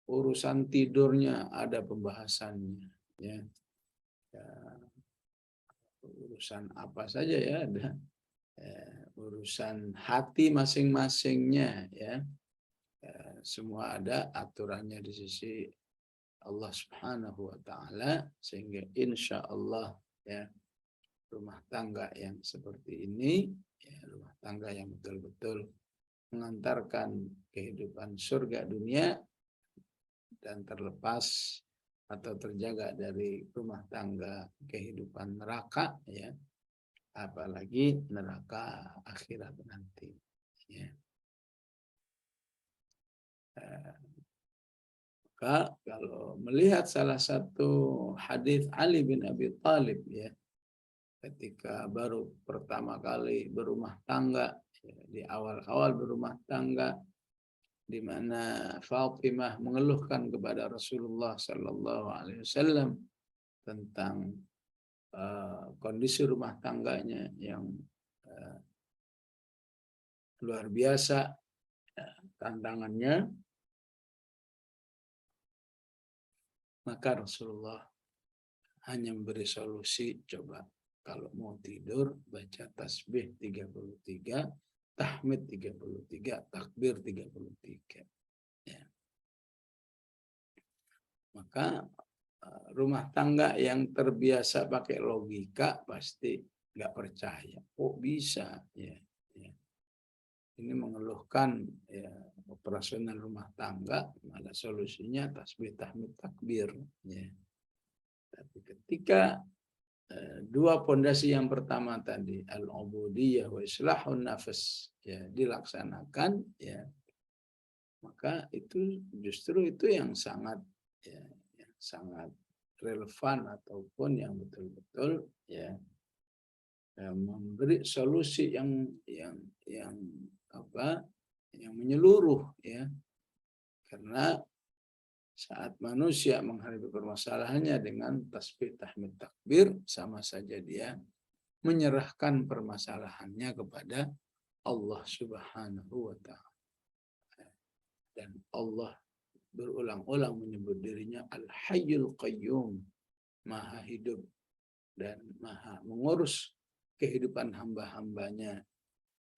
urusan tidurnya ada pembahasannya, ya. Urusan apa saja, ya, ada urusan hati masing-masingnya, ya. Semua ada aturannya di sisi Allah Subhanahu wa taala sehingga insya Allah, ya, rumah tangga yang seperti ini, ya, rumah tangga yang betul-betul mengantarkan kehidupan surga dunia dan terlepas atau terjaga dari rumah tangga kehidupan neraka, ya, apalagi neraka akhirat nanti, ya. Maka kalau melihat salah satu hadis Ali bin Abi Thalib, ya, ketika baru pertama kali berumah tangga, ya, di awal-awal berumah tangga, di mana Fatimah mengeluhkan kepada Rasulullah Sallallahu Alaihi Wasallam tentang kondisi rumah tangganya yang luar biasa, tantangannya, maka Rasulullah hanya memberi solusi, coba kalau mau tidur baca tasbih 33, tahmid 33, takbir 33. Ya. Maka rumah tangga yang terbiasa pakai logika pasti nggak percaya. Oh bisa, ya. Ini mengeluhkan ya, operasional rumah tangga, malah solusinya tasbih, tahmid, takbir. Ya. Tapi ketika dua pondasi yang pertama tadi, al-ubudiyah wa islahun nafas, ya, dilaksanakan, ya, maka itu justru itu yang sangat, ya, yang sangat relevan ataupun yang betul-betul, ya, memberi solusi yang apa, yang menyeluruh, ya, karena saat manusia menghadapi permasalahannya dengan tasbih, tahmid, takbir, sama saja dia menyerahkan permasalahannya kepada Allah Subhanahu wa Ta'ala. Dan Allah berulang-ulang menyebut dirinya Al-Hayyul Qayyum, Maha hidup dan Maha mengurus kehidupan hamba-hambanya,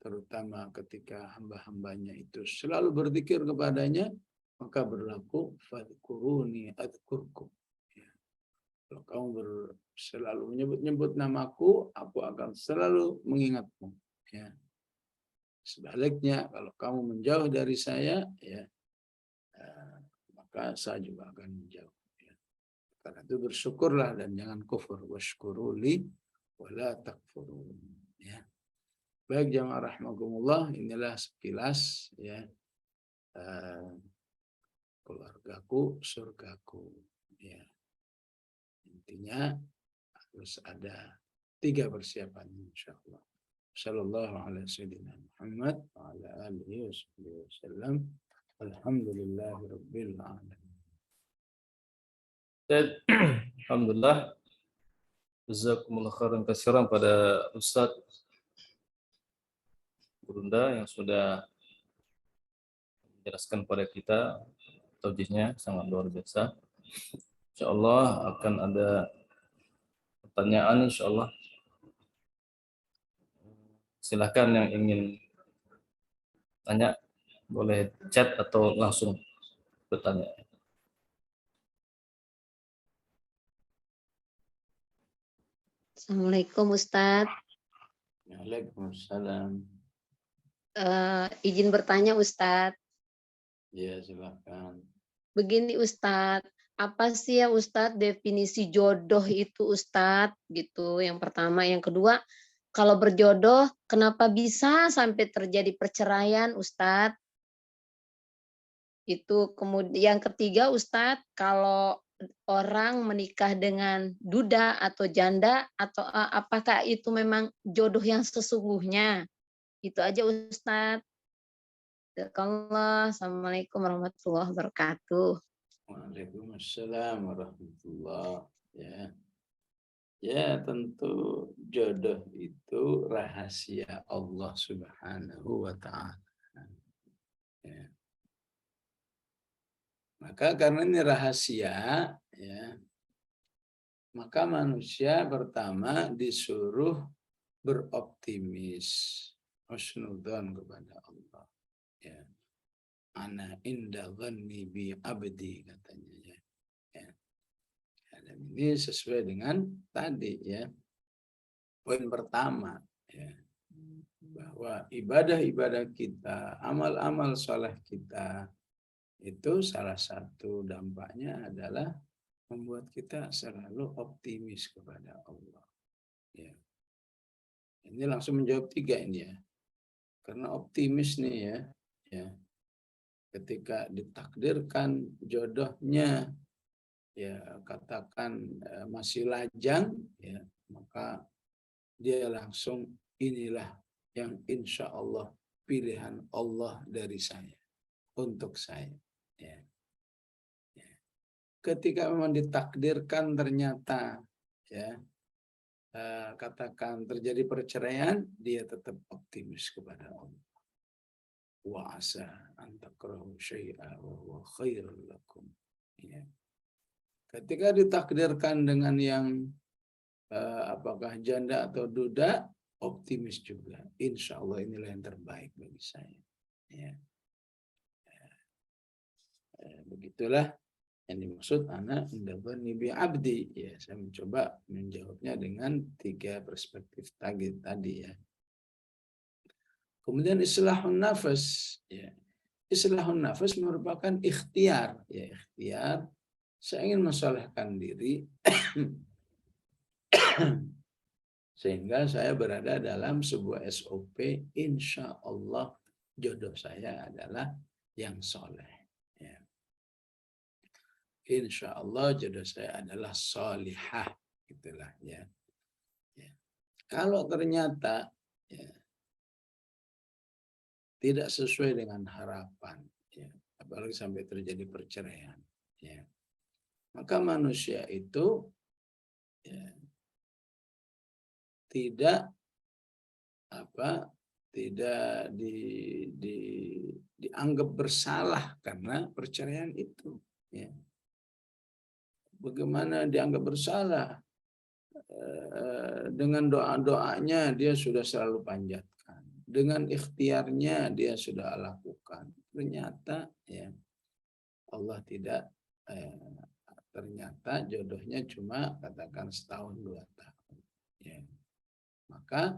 terutama ketika hamba-hambanya itu selalu berzikir kepadanya, maka berlaku fadhkuruni adzkurkum. Ya. Kalau kamu selalu menyebut-nyebut namaku, aku akan selalu mengingatmu. Ya. Sebaliknya, kalau kamu menjauh dari saya, ya, maka saya juga akan menjauh. Ya. Karena itu bersyukurlah dan jangan kufur. Washkuruli wala takfurun. Ya. Baik jamaah rahimakumullah, inilah sekilas, ya, keluargaku, surgaku. Ya. Intinya harus ada 3 persiapan insyaallah. Sallallahu alaihi wasallam Muhammad wa ala alihi wasallam. Alhamdulillahirabbil alamin.
Alhamdulillah. Jazakumullah khairan katsiran pada Ustaz Gurunda yang sudah menjelaskan pada kita, taujihnya sangat luar biasa. Insyaallah akan ada pertanyaan insyaallah. Silakan yang ingin tanya boleh chat atau langsung bertanya.
Assalamualaikum Ustadz.
Waalaikumsalam.
Izin bertanya Ustadz.
Ya, silakan.
Begini Ustadz, apa sih ya Ustadz definisi jodoh itu Ustadz? Gitu. Yang pertama, yang kedua, kalau berjodoh kenapa bisa sampai terjadi perceraian Ustadz? Itu kemudian yang ketiga Ustadz, kalau orang menikah dengan duda atau janda, atau apakah itu memang jodoh yang sesungguhnya? Itu aja Ustadz. Assalamualaikum warahmatullahi wabarakatuh.
Waalaikumsalam warahmatullahi wabarakatuh. Ya, tentu jodoh itu rahasia Allah Subhanahu wa Ta'ala. Ya. Maka karena ini rahasia, ya, maka manusia pertama disuruh beroptimis, husnudzon kepada Allah. Ya. Ana inda dhanni bi abdi, katanya, ya. Ya. Dan ini sesuai dengan tadi, ya. Poin pertama, ya, bahwa ibadah-ibadah kita, amal-amal soleh kita, itu salah satu dampaknya adalah membuat kita selalu optimis kepada Allah. Ya. Ini langsung menjawab 3 ini, ya. Karena optimis nih, ya, ya, ketika ditakdirkan jodohnya, ya, katakan masih lajang, ya, maka dia langsung inilah yang insya Allah pilihan Allah dari saya. untuk saya. Ya. Ya. Ketika memang ditakdirkan ternyata ya katakan terjadi perceraian, dia tetap optimis kepada Allah. Wa asa an takrahu syai'a wa huwa khairul lakum. Ya. Ketika ditakdirkan dengan yang apakah janda atau duda, optimis juga. Insya Allah inilah yang terbaik bagi saya. Ya. Begitulah yang dimaksud anak indabani bi abdi. Ya, saya mencoba menjawabnya dengan 3 perspektif tadi ya. Kemudian islahun nafas. Ya. Islahun nafas merupakan ikhtiar. Ya, ikhtiar. Saya ingin mensolehkan diri sehingga saya berada dalam sebuah SOP. Insya Allah jodoh saya adalah yang soleh. Ya. Insya Allah jodoh saya adalah solihah. Itulah ya. Ya. Kalau ternyata ya, tidak sesuai dengan harapan, ya, apalagi sampai terjadi perceraian, ya, maka manusia itu ya, tidak dianggap bersalah karena perceraian itu. Ya. Bagaimana dianggap bersalah? Dengan doa-doanya dia sudah selalu panjatkan, dengan ikhtiarnya dia sudah lakukan. Ternyata ya Allah tidak ternyata jodohnya cuma katakan setahun 2 tahun. Ya. Maka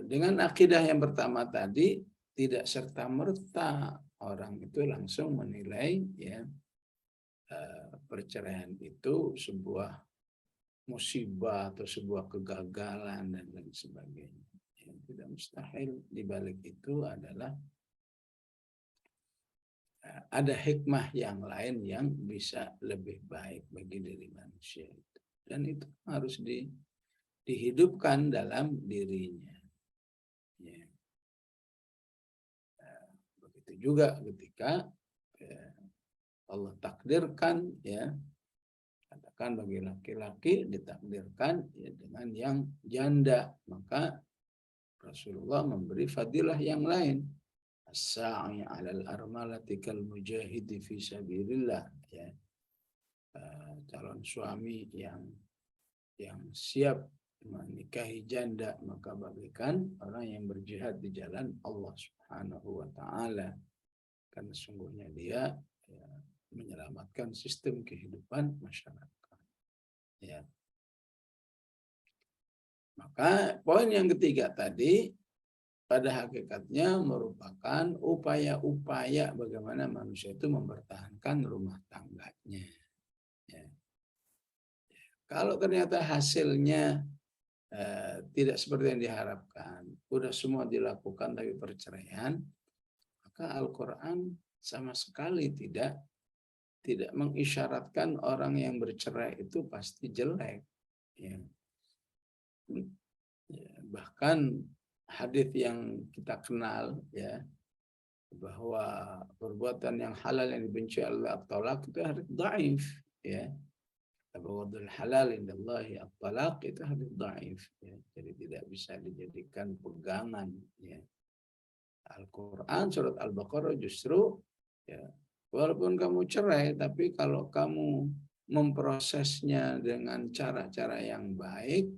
dengan akidah yang pertama tadi tidak serta-merta orang itu langsung menilai ya perceraian itu sebuah musibah atau sebuah kegagalan dan lain sebagainya. Yang tidak mustahil di balik itu adalah ada hikmah yang lain yang bisa lebih baik bagi diri manusia itu. Dan itu harus dihidupkan dalam dirinya. Ya. Begitu juga ketika Allah takdirkan ya, katakan bagi laki-laki ditakdirkan ya, dengan yang janda, maka Rasulullah memberi fadilah yang lain. As-sa'i 'alal armalati kal mujahidi fi sabilillah, ya. Calon suami yang siap menikahi janda maka bagaikan orang yang berjihad di jalan Allah Subhanahu wa taala, karena sungguhnya dia ya, menyelamatkan sistem kehidupan masyarakat. Ya. Maka poin yang ketiga tadi pada hakikatnya merupakan upaya-upaya bagaimana manusia itu mempertahankan rumah tangganya. Ya. Kalau ternyata hasilnya tidak seperti yang diharapkan, udah semua dilakukan tapi perceraian, maka Al-Quran sama sekali tidak mengisyaratkan orang yang bercerai itu pasti jelek. Ya. Ya, bahkan hadis yang kita kenal ya, bahwa perbuatan yang halal yang dibenci Allah at-talaq itu hadis dhaif ya. Abghadul halal indallahi at-talaq itu hadis dhaif ya. Jadi tidak bisa dijadikan pegangan ya. Al-Qur'an surat Al-Baqarah justru ya, walaupun kamu cerai tapi kalau kamu memprosesnya dengan cara-cara yang baik,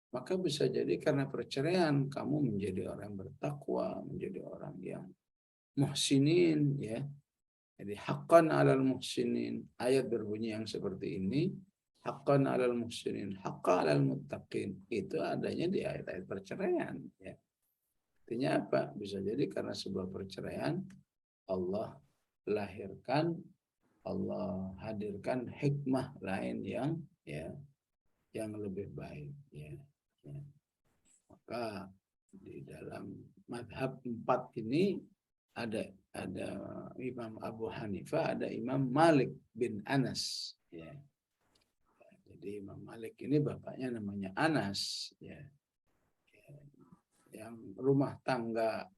maka bisa jadi karena perceraian kamu menjadi orang bertakwa, menjadi orang yang muhsinin ya. Jadi haqqan 'alal muhsinin, ayat berbunyi yang seperti ini, haqqan 'alal muhsinin, haqqan 'alal muttaqin. Itu adanya di ayat-ayat perceraian ya. Artinya apa? Bisa jadi karena sebuah perceraian Allah lahirkan, Allah hadirkan hikmah lain yang ya yang lebih baik ya. Ya. Maka di dalam madhab 4 ini ada Imam Abu Hanifah, ada Imam Malik bin Anas ya. Jadi Imam Malik ini bapaknya namanya Anas ya. Yang rumah tangga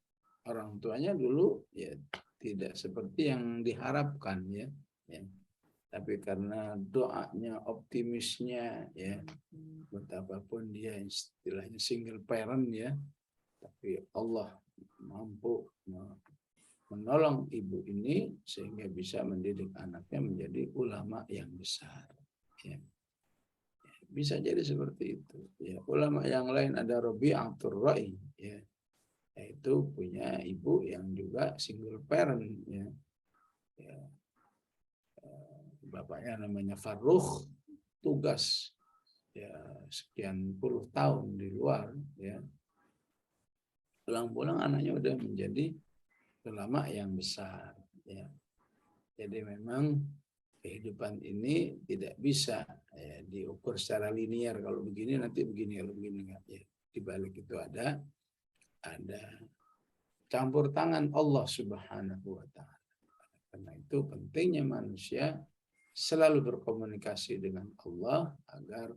orang tuanya dulu ya tidak seperti yang diharapkan ya. Tapi karena doanya, optimisnya ya, betapapun dia istilahnya single parent ya, tapi Allah mampu menolong ibu ini sehingga bisa mendidik anaknya menjadi ulama yang besar. Ya. Bisa jadi seperti itu. Ya, ulama yang lain ada Rabi'atul Ra'i, ya, yaitu punya ibu yang juga single parent. Ya. Ya. Bapaknya namanya Farrukh, tugas ya sekian puluh tahun di luar, ya pulang-pulang anaknya udah menjadi ulama yang besar, ya. Jadi memang kehidupan ini tidak bisa ya, diukur secara linear, kalau begini nanti begini, kalau begini enggak, ya. Di balik itu ada campur tangan Allah Subhanahu wa taala. Karena itu pentingnya manusia selalu berkomunikasi dengan Allah agar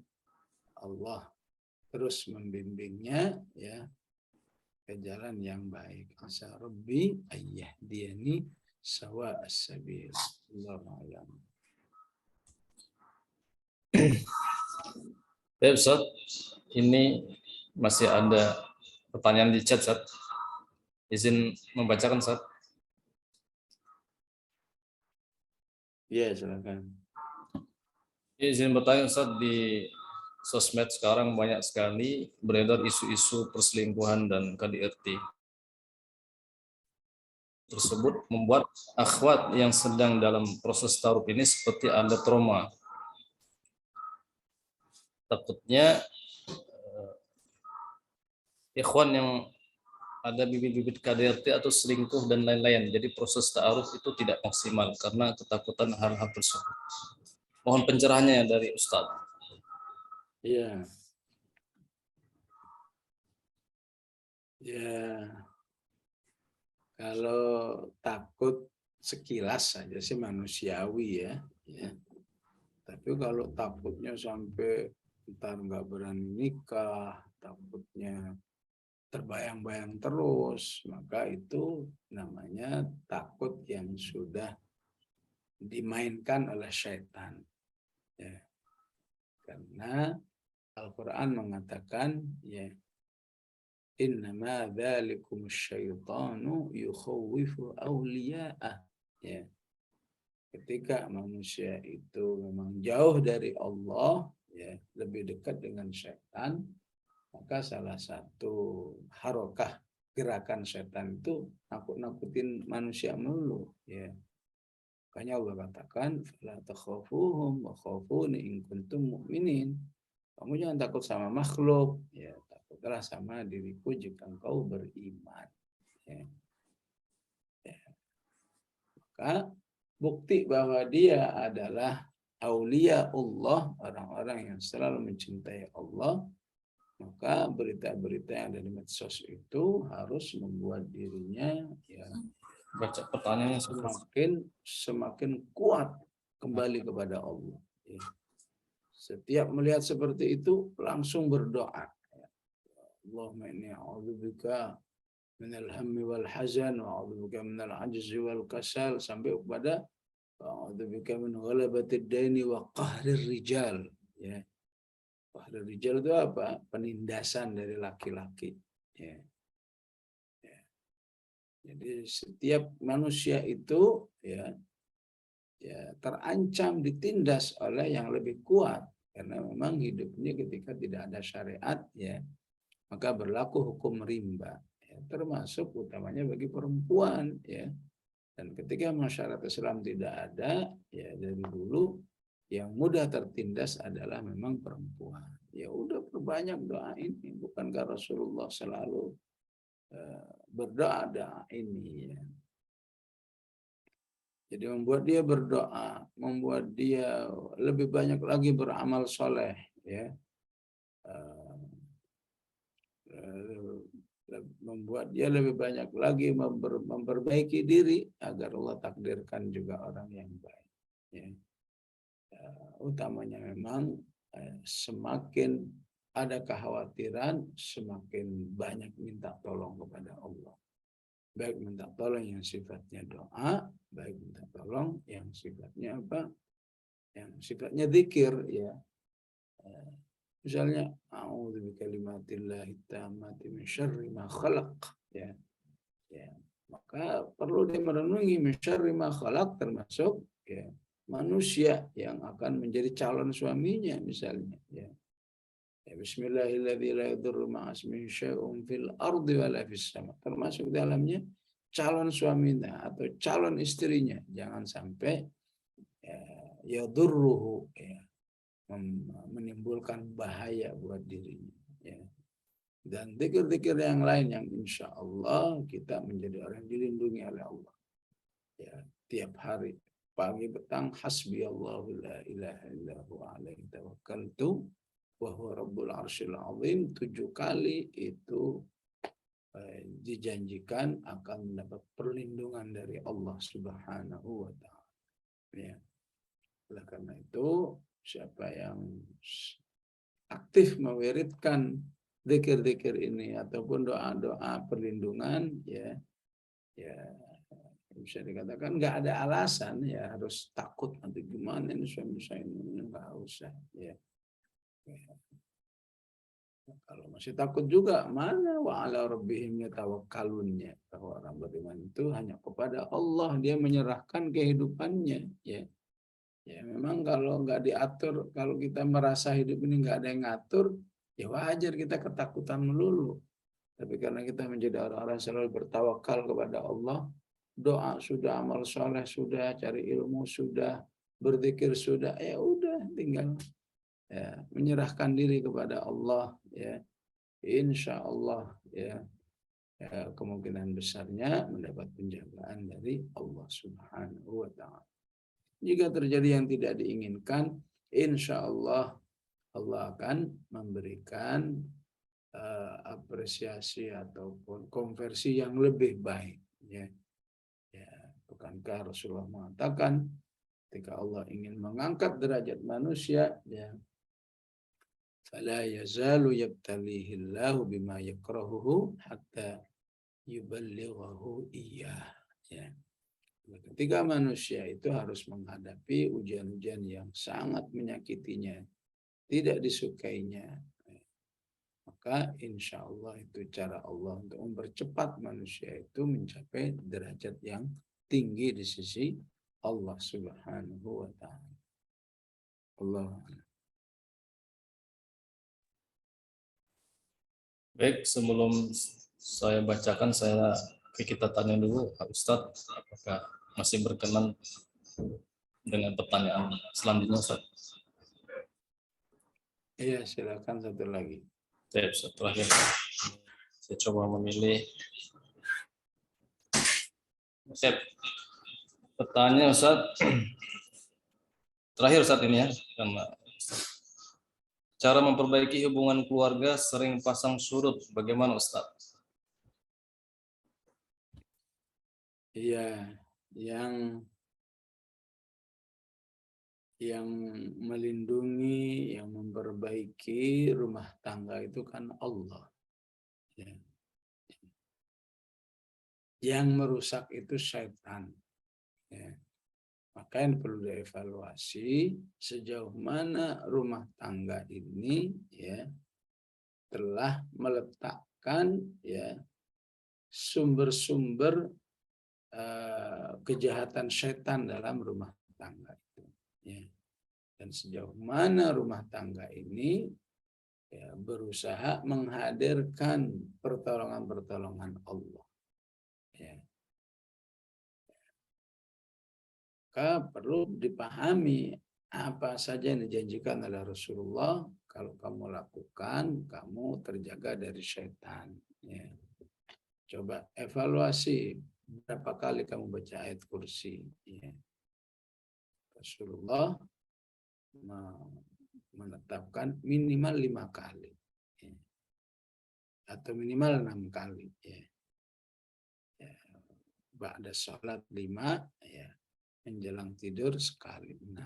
Allah terus membimbingnya ya ke jalan yang baik. Asa Rabbi ayyahdiyani sawa as-sabil. Allahu a'lam.
Baik, Ustaz. Ini masih ada pertanyaan di chat, Ustaz. Izin membacakan, Ustaz.
Ya, silakan.
Izin bertanya, Ustaz, di sosmed sekarang banyak sekali beredar isu-isu perselingkuhan dan KDRT. Tersebut membuat akhwat yang sedang dalam proses taruh ini seperti ada trauma. Takutnya ikhwan yang ada bibit-bibit KDRT atau selingkuh dan lain-lain. Jadi proses ta'aruf itu tidak maksimal karena ketakutan hal-hal tersebut. Mohon pencerahannya dari Ustaz.
Ya. Ya. Kalau takut sekilas saja sih manusiawi ya. Ya. Tapi kalau takutnya sampai ntar nggak berani nikah, takutnya terbayang-bayang terus, maka itu namanya takut yang sudah dimainkan oleh syaitan. Ya. Karena Al-Quran mengatakan, ya, innama dzalikum syaitanu yukhawwifu awliya'ah. Ya. Ketika manusia itu memang jauh dari Allah, ya, lebih dekat dengan syaitan, maka salah satu harokah gerakan setan itu nakut-nakutin manusia melulu, ya. Makanya Allah katakan, "Fala takhafuhum wa khafuni in kuntum mu'minin." Kamu jangan takut sama makhluk, ya, takutlah sama diriku jika engkau beriman. Ya. Ya. Maka bukti bahwa dia adalah aulia Allah, orang-orang yang selalu mencintai Allah, maka berita-berita yang ada di medsos itu harus membuat dirinya ya
Baca pertanyaannya
semakin kuat kembali kepada Allah. Ya. Setiap melihat seperti itu langsung berdoa. Allahumma inni a'udzubika minal hammi wal hazan wa a'udzubika minal ajzi wal kasal, sampai kepada a'udzubika min ghalabatid daini wa qahrir rijal. Ya. Qahrir rijal itu apa? Penindasan dari laki-laki. Ya. Ya. Jadi setiap manusia itu ya terancam ditindas oleh yang lebih kuat, karena memang hidupnya ketika tidak ada syariat ya maka berlaku hukum rimba ya, termasuk utamanya bagi perempuan ya. Dan ketika masyarakat Islam tidak ada ya, dari dulu yang mudah tertindas adalah memang perempuan. Ya udah perbanyak doa ini, bukankah Rasulullah selalu berdoa ini ya. Jadi membuat dia berdoa, membuat dia lebih banyak lagi beramal soleh, ya, membuat dia lebih banyak lagi memperbaiki diri agar Allah takdirkan juga orang yang baik. Ya. Utamanya memang semakin ada kekhawatiran, semakin banyak minta tolong kepada Allah. Baik minta tolong yang sifatnya doa, baik minta tolong yang sifatnya apa? Yang sifatnya zikir, ya. Misalnya, a'udzu bikalimatillahi tammati min syarri ma khalaq, ya. Ya. Maka perlu dia merenungi min syarri ma khalaq, termasuk ya manusia yang akan menjadi calon suaminya misalnya, ya. Ya, bismillahirrahmanirrahim, la yadurru ma'asmihi syai'un fil ardi wala fis sama. Termasuk dalamnya calon suaminya atau calon istrinya. Jangan sampai ya, yadurruhu, ya, menimbulkan bahaya buat dirinya, ya. Dan zikir-zikir yang lain yang insya Allah kita menjadi orang yang dilindungi oleh Allah, ya, tiap hari pagi petang, hasbi Allahu la ilaha illahu alaihi tawakkaltu wa huwa rabbul arsyil azim, 7 kali itu dijanjikan akan mendapat perlindungan dari Allah Subhanahu wa taala, ya. Oleh karena itu, siapa yang aktif mewiridkan zikir-zikir ini ataupun doa-doa perlindungan, ya, ya bisa dikatakan nggak ada alasan ya harus takut nanti gimana ini suami saya ini, nggak usah, ya. Kalau masih takut juga, mana wa ala rabbihim yatawakkalunnya, bahwa orang beriman itu hanya kepada Allah dia menyerahkan kehidupannya, ya. Ya memang kalau nggak diatur, kalau kita merasa hidup ini nggak ada yang ngatur, ya wajar kita ketakutan melulu. Tapi karena kita menjadi orang-orang selalu bertawakal kepada Allah, doa sudah, amal soleh sudah, cari ilmu sudah, berzikir sudah, ya udah tinggal ya, menyerahkan diri kepada Allah, ya. Insya Allah, ya, ya kemungkinan besarnya mendapat penjagaan dari Allah Subhanahu wa taala. Jika terjadi yang tidak diinginkan, insya Allah Allah akan memberikan apresiasi ataupun konversi yang lebih baik, ya. Ya, bukankah Rasulullah mengatakan ketika Allah ingin mengangkat derajat manusia, ya, fala yazalu yabtalihillahu bima yakrahuhu hatta yuballighahu iyyah, ya. Ketika manusia itu harus menghadapi ujian-ujian yang sangat menyakitinya, tidak disukainya, maka insya Allah itu cara Allah untuk mempercepat manusia itu mencapai derajat yang tinggi di sisi Allah Subhanahu wa taala. Allah.
Baik, sebelum saya bacakan, kita tanya dulu Pak Ustadz, apakah masih berkenan dengan pertanyaan selanjutnya, Ustaz?
Iya, silakan satu lagi.
Terakhir, saya coba memilih. Pertanyaan Ustaz, terakhir saat ini ya, karena cara memperbaiki hubungan keluarga sering pasang surut, bagaimana Ustaz?
Iya, yang melindungi, yang memperbaiki rumah tangga itu kan Allah, ya. Yang merusak itu syaitan, ya. Maka yang perlu dievaluasi sejauh mana rumah tangga ini, ya, telah meletakkan, ya, sumber-sumber kejahatan syaitan dalam rumah tangga itu, ya. Dan sejauh mana rumah tangga ini, ya, berusaha menghadirkan pertolongan-pertolongan Allah, ya. Maka perlu dipahami apa saja yang dijanjikan oleh Rasulullah, kalau kamu lakukan, kamu terjaga dari syaitan, ya. Coba evaluasi berapa kali kamu baca ayat kursi, ya. Rasulullah menetapkan minimal 5 kali, ya. Atau minimal 6 kali, ya. Ya. Ba'da sholat 5, ya. Menjelang tidur sekali 6,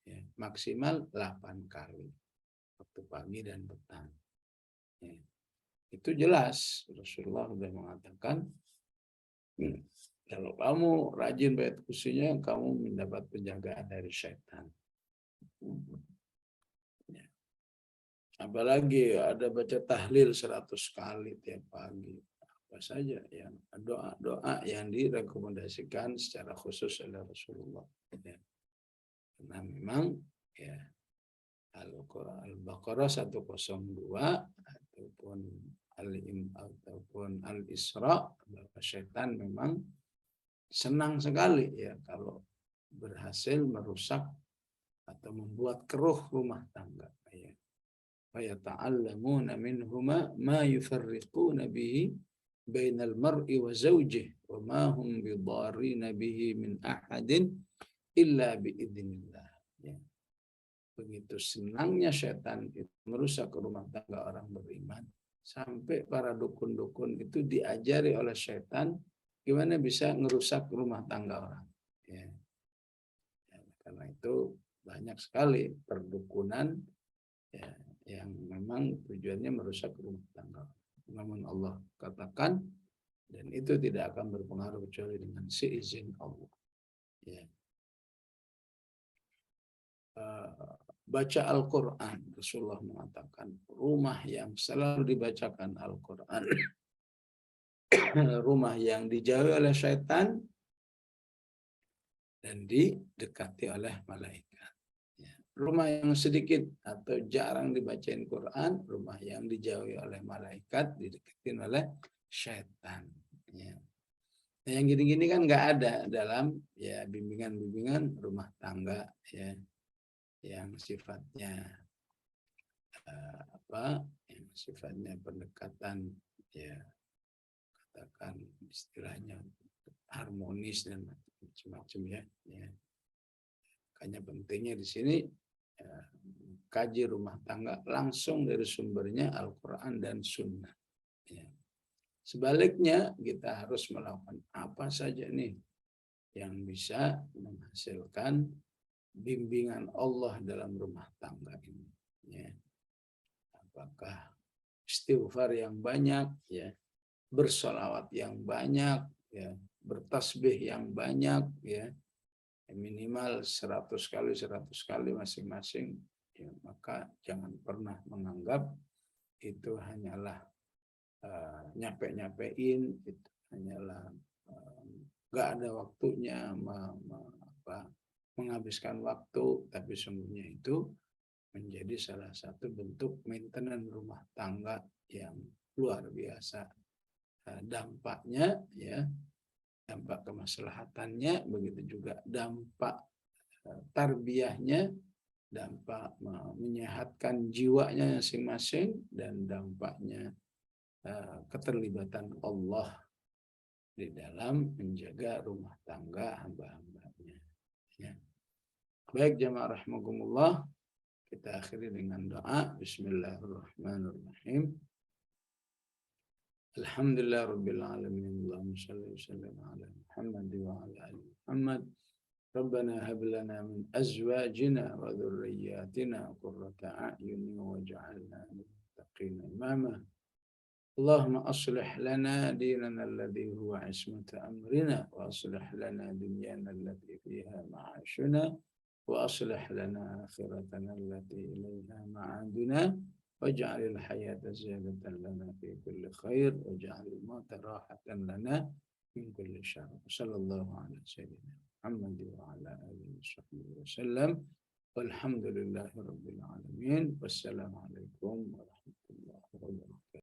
ya. Maksimal 8 kali waktu pagi dan petang, ya. Itu jelas Rasulullah sudah mengatakan Kalau kamu rajin bait khusyuknya, kamu mendapat penjagaan dari syaitan. Ya. Apalagi ada baca tahlil 100 kali tiap pagi. Apa saja yang doa-doa yang direkomendasikan secara khusus oleh Rasulullah. Ya. Karena memang ya Al-Baqarah 102 ataupun Al-Isra, bahwa syaitan memang senang sekali ya kalau berhasil merusak atau membuat keruh rumah tangga. Ya. Fayata'allamuna minhuma ma yufarriquna bihi bainal mar'i wa zawjihi wa ma hum bidarrina bihi min ahadin illa biidznillah. Ya. Begitu senangnya setan itu merusak rumah tangga orang beriman, sampai para dukun-dukun itu diajari oleh setan gimana bisa ngerusak rumah tangga orang. Ya. Ya, karena itu banyak sekali perdukunan ya, yang memang tujuannya merusak rumah tangga. Namun Allah katakan, dan itu tidak akan berpengaruh kecuali dengan seizin Allah. Ya. Baca Al-Quran, Rasulullah mengatakan rumah yang selalu dibacakan Al-Quran, rumah yang dijauhi oleh syaitan dan didekati oleh malaikat. Ya. Rumah yang sedikit atau jarang dibacain Quran, rumah yang dijauhi oleh malaikat, didekatin oleh syaitan. Ya. Nah, yang gini-gini kan nggak ada dalam ya bimbingan-bimbingan rumah tangga ya, yang sifatnya yang sifatnya pendekatan ya, katakan istilahnya harmonis dan macam-macam ya. Makanya pentingnya di sini kaji rumah tangga langsung dari sumbernya Al-Quran dan Sunnah. Ya. Sebaliknya kita harus melakukan apa saja nih yang bisa menghasilkan bimbingan Allah dalam rumah tangga ini. Ya. Apakah istighfar yang banyak, ya, bersolawat yang banyak, ya, bertasbih yang banyak, ya, minimal 100 kali masing-masing, ya, maka jangan pernah menganggap itu hanyalah nyape-nyapein, itu hanyalah nggak ada waktunya menghabiskan waktu, tapi sungguhnya itu menjadi salah satu bentuk maintenance rumah tangga yang luar biasa. Dampaknya ya, dampak kemaslahatannya, begitu juga dampak tarbiyahnya, dampak menyehatkan jiwanya masing-masing, dan dampaknya keterlibatan Allah di dalam menjaga rumah tangga hamba-hambanya. Ya. Baik jamaah rahimakumullah, kita akhiri dengan doa. Bismillahirrahmanirrahim. Alhamdulillah rabbil alamin. Allahumma shalli wa sallim ala Muhammad wa ala ali Muhammad. Rabbana hab lana min azwajina wa dhurriyyatina qurrata a'yun waj'alna lil muttaqina imama. Allahumma aslih lana dinana alladhi huwa ismatu amrina wa aslih lana dunyana allati fiha ma'ashuna wa aslih lana akhiratana allati ilayha ma'aduna waj'alil hayata ziyadatan lana fi kulli khair waj'alil mauta rahatan lana min kulli syarr. Sallallahu ala sayyidina Muhammad wa ala alihi wa sallam. Walhamdulillahi rabbil alamin. Wassalamu alaikum warahmatullahi wabarakatuh.